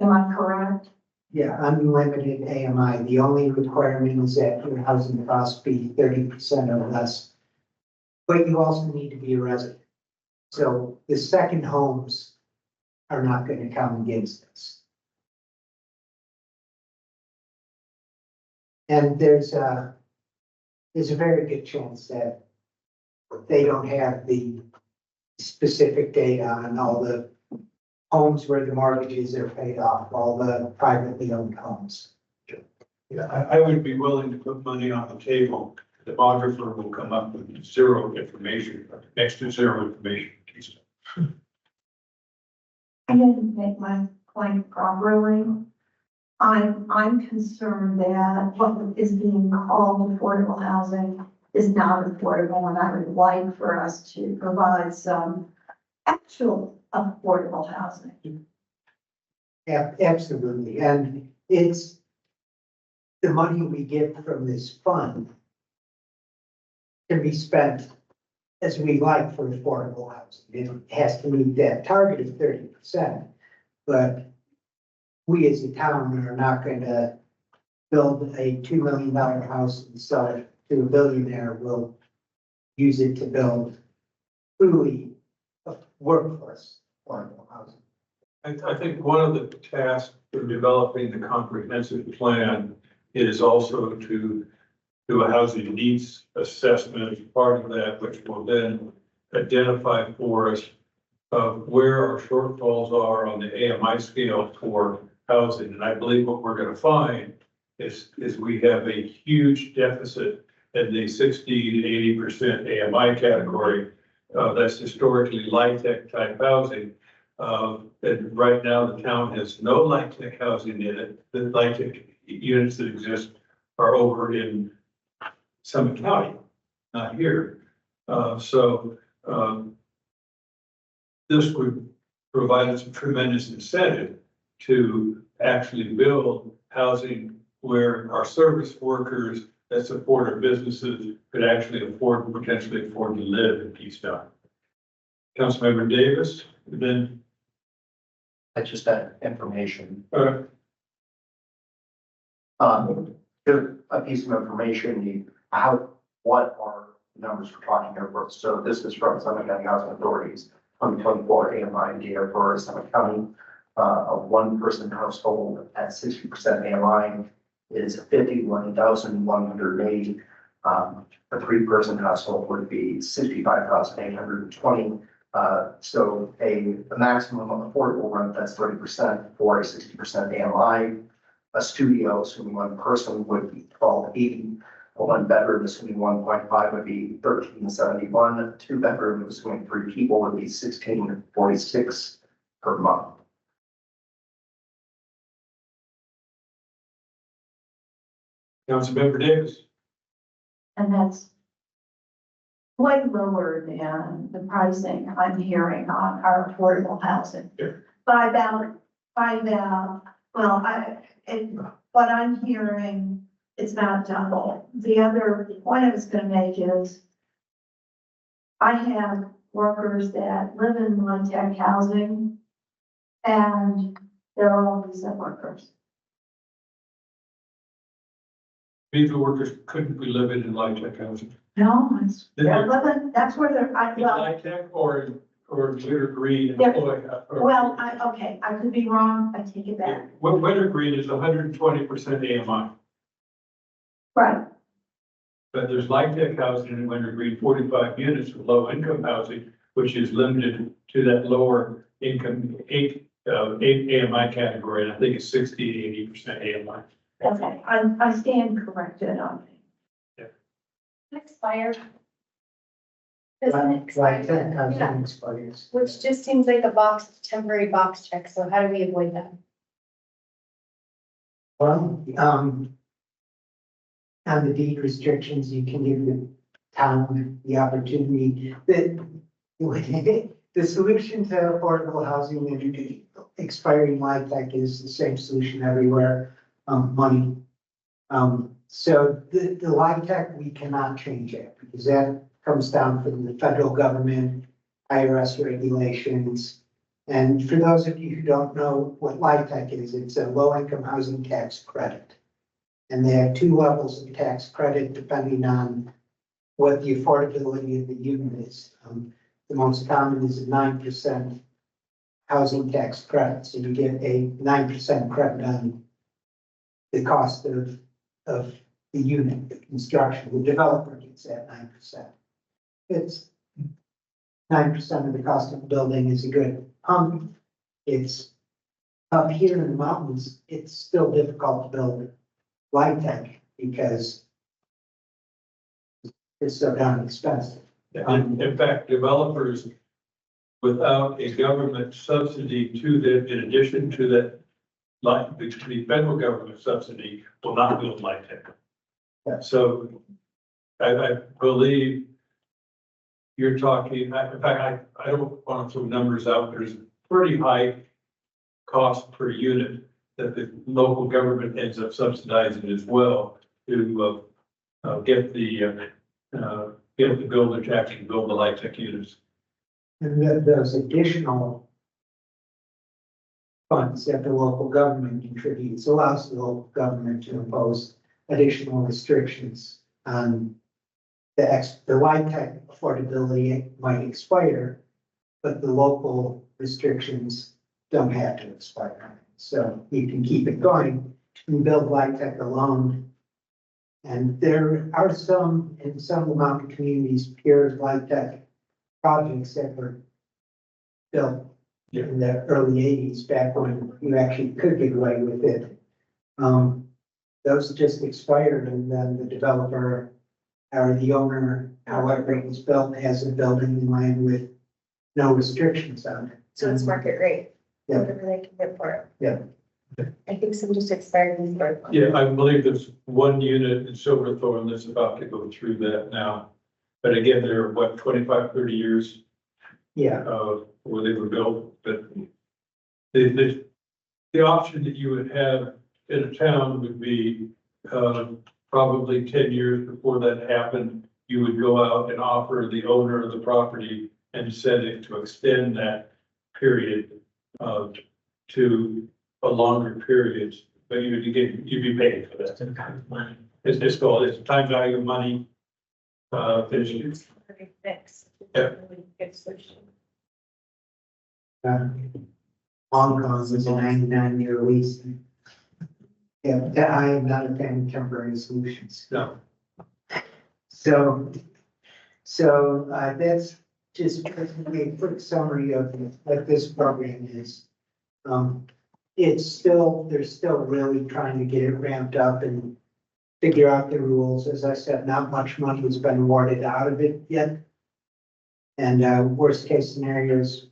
S7: Am I correct?
S2: Yeah, unlimited AMI. The only requirement is that your housing costs be 30% or less. But you also need to be a resident. So the second homes are not going to count against this. And there's a very good chance that they don't have the specific data on all the homes where the mortgages are paid off, all the privately owned homes.
S1: Yeah, I would be willing to put money on the table. The demographer will come up with zero information, next to zero information.
S7: I didn't make my point properly. I'm concerned that what is being called affordable housing is not affordable, and I would like for us to provide some actual affordable housing.
S2: Yeah, absolutely. And it's the money we get from this fund can be spent as we like for affordable housing. It has to meet that target of 30%. But we as a town are not going to build a $2 million house and sell it to a billionaire. We'll use it to build truly a workforce affordable housing.
S1: I think one of the tasks for developing the comprehensive plan is also to do a housing needs assessment as part of that, which will then identify for us where our shortfalls are on the AMI scale for housing. And I believe what we're going to find is we have a huge deficit in the 60 to 80% AMI category. That's historically LIHTC type housing. And right now, the town has no light tech housing in it. The light tech units that exist are over in Summit County, not here. This would provide us a tremendous incentive to actually build housing where our service workers that support our businesses could actually potentially afford to live in Keystone. Councilmember Davis, then,
S5: That's just that information.
S1: uh,
S5: Just a piece of information, what are the numbers we're talking about? So this is from Summit County Housing Authorities, 2024 AMI data for Summit County. A one-person household at 60% AMI is 51,180. A three-person household would be 65,820. So a maximum affordable rent, that's 30% for a 60% AMI. A studio, assuming one person, would be 1,280. A one bedroom, assuming 1.5, would be 1,371. Two bedroom, assuming 3 people, would be 1,646 per month.
S1: Councilmember Davis.
S7: And that's way lower than the pricing I'm hearing on our affordable housing.
S1: Yeah.
S7: What I'm hearing, it's not double. The other point I was gonna make is I have workers that live in low-tech housing and they're all visa workers.
S1: Visa workers couldn't be living in light tech housing.
S7: No, they're
S1: Is
S7: living, that's where they're,
S1: light tech or Winter Green
S7: They're-
S1: employee?
S7: I could be wrong, I take it back.
S1: Winter Green is 120% AMI,
S7: Right,
S1: but there's light tech housing in Winter Green, 45 units of low income housing, which is limited to that lower income AMI category. And I think it's 60 to 80% AMI.
S7: okay, I stand corrected on it.
S10: Expired. Doesn't it
S2: Like
S10: expire?
S2: that, housing
S10: Yeah,
S2: expires.
S10: which just seems like a temporary box check, so how do we avoid that?
S2: Well, on the deed restrictions, you can give the town the opportunity that the solution to affordable housing and expiring life tech is the same solution everywhere, money. So the life tech, we cannot change it because that comes down from the federal government, IRS regulations. And for those of you who don't know what life tech is, it's a low income housing tax credit. And they have 2 levels of tax credit depending on what the affordability of the unit is. The most common is a 9% housing tax credit. So you get a 9% credit on the cost of the unit, the construction. The developer gets that 9%. It's 9% of the cost of the building is a good pump. It's up here in the mountains, it's still difficult to build light tech because it's so darn expensive.
S1: In fact, developers without a government subsidy to them, in addition to that, like the federal government subsidy, will not build light tech.
S2: Yeah.
S1: So I believe you're talking, in fact, I don't want to throw numbers out. There's pretty high cost per unit that the local government ends up subsidizing as well to get the builder to actually build the light tech units.
S2: And then there's additional funds that the local government contributes, allows the local government to impose additional restrictions on the light tech affordability might expire, but the local restrictions don't have to expire. So you can keep it going and build light tech alone. And there are some, in some of the mountain communities, pure light tech projects that were built in the early 80s, back when you actually could get away with it. Those just expired, and then the developer or the owner, however it was built, has a building in line with no restrictions on it.
S10: So it's market rate.
S2: Yeah.
S10: Whatever they can get for it.
S2: Yeah.
S10: I think some just expired in the.
S1: Yeah, I believe there's one unit in Silverthorne that's about to go through that now. But again, they're what, 25, 30 years,
S2: Yeah,
S1: where they were built, but the option that you would have in a town would be, probably 10 years before that happened, you would go out and offer the owner of the property an incentive to extend that period, to a longer period, but you'd be paying for that. It's called, it's time value of money. It's-
S10: Fix.
S1: Yeah.
S10: Good solution.
S2: Hong Kong is a 99-year lease. Yeah, I am not a fan of temporary solutions.
S1: No.
S2: So, that's just a quick summary of what this program is. It's still, they're still really trying to get it ramped up and figure out the rules. As I said, not much money has been awarded out of it yet. And, worst case scenarios,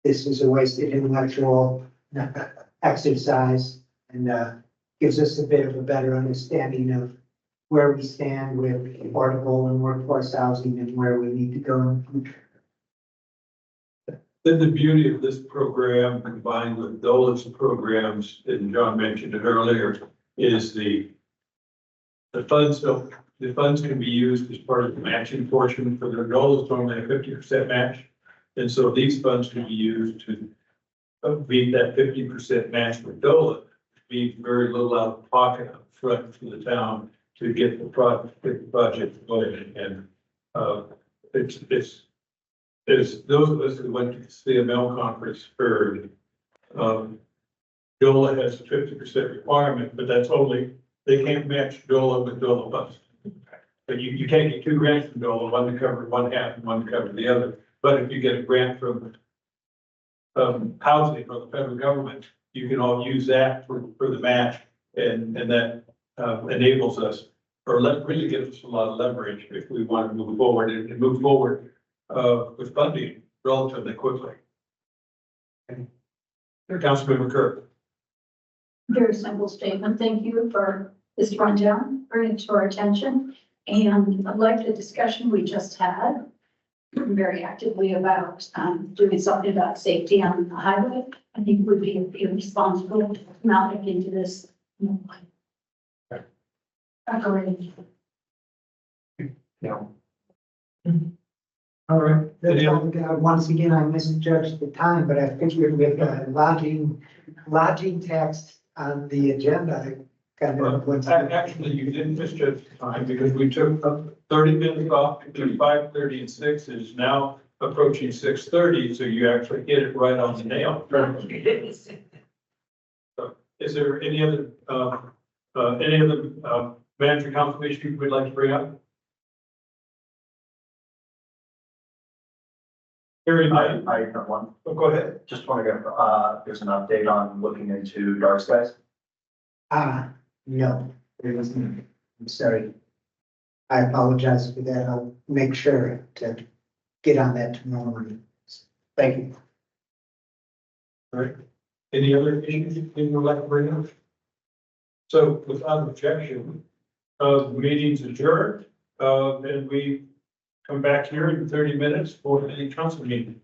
S2: this is a wasted intellectual exercise and, gives us a bit of a better understanding of where we stand with affordable and workforce housing and where we need to go in the future.
S1: Then the beauty of this program combined with DOLA's programs, and John mentioned it earlier, is the funds don't, the funds can be used as part of the matching portion for the DOLA's normally a 50% match. And so these funds can be used to beat that 50% match with DOLA, be very little out of pocket up front for the town to get the project going. And it's those of us who went to the CML conference heard, DOLA has a 50% requirement, but that's only, they can't match DOLA with DOLA funds. But you can't get two grants from DOLA, one to cover one half and one to cover the other. But if you get a grant from housing or the federal government, you can all use that for the match, and that enables us, or really gives us a lot of leverage if we want to move forward and move forward with funding relatively quickly. Councilmember Kirk.
S6: Very simple statement. Thank you for this rundown, bringing it to our attention. And I like the discussion we just had very actively about doing something about safety on the highway. I think would be irresponsible to not look into this. Agree.
S5: No.
S2: All right. Once again, I misjudged the time, but I figured with lodging tax on the agenda, I kind of went.
S1: Actually, you didn't misjudge the time because we took 30 minutes off between 5:30 and 6. It is now approaching 6:30, so you actually hit it right on the nail. So, is there any other manager council issue we'd like to bring up? Hearing none.
S5: I have one.
S1: Oh, go ahead.
S5: Just want to go, there's an update on looking into dark skies.
S2: No, there wasn't. I'm sorry. I apologize for that. I'll make sure to get on that tomorrow morning. Thank you.
S1: All right. Any other issues you would like to bring up? So without objection, the meeting's adjourned, and we come back here in 30 minutes for the council meeting.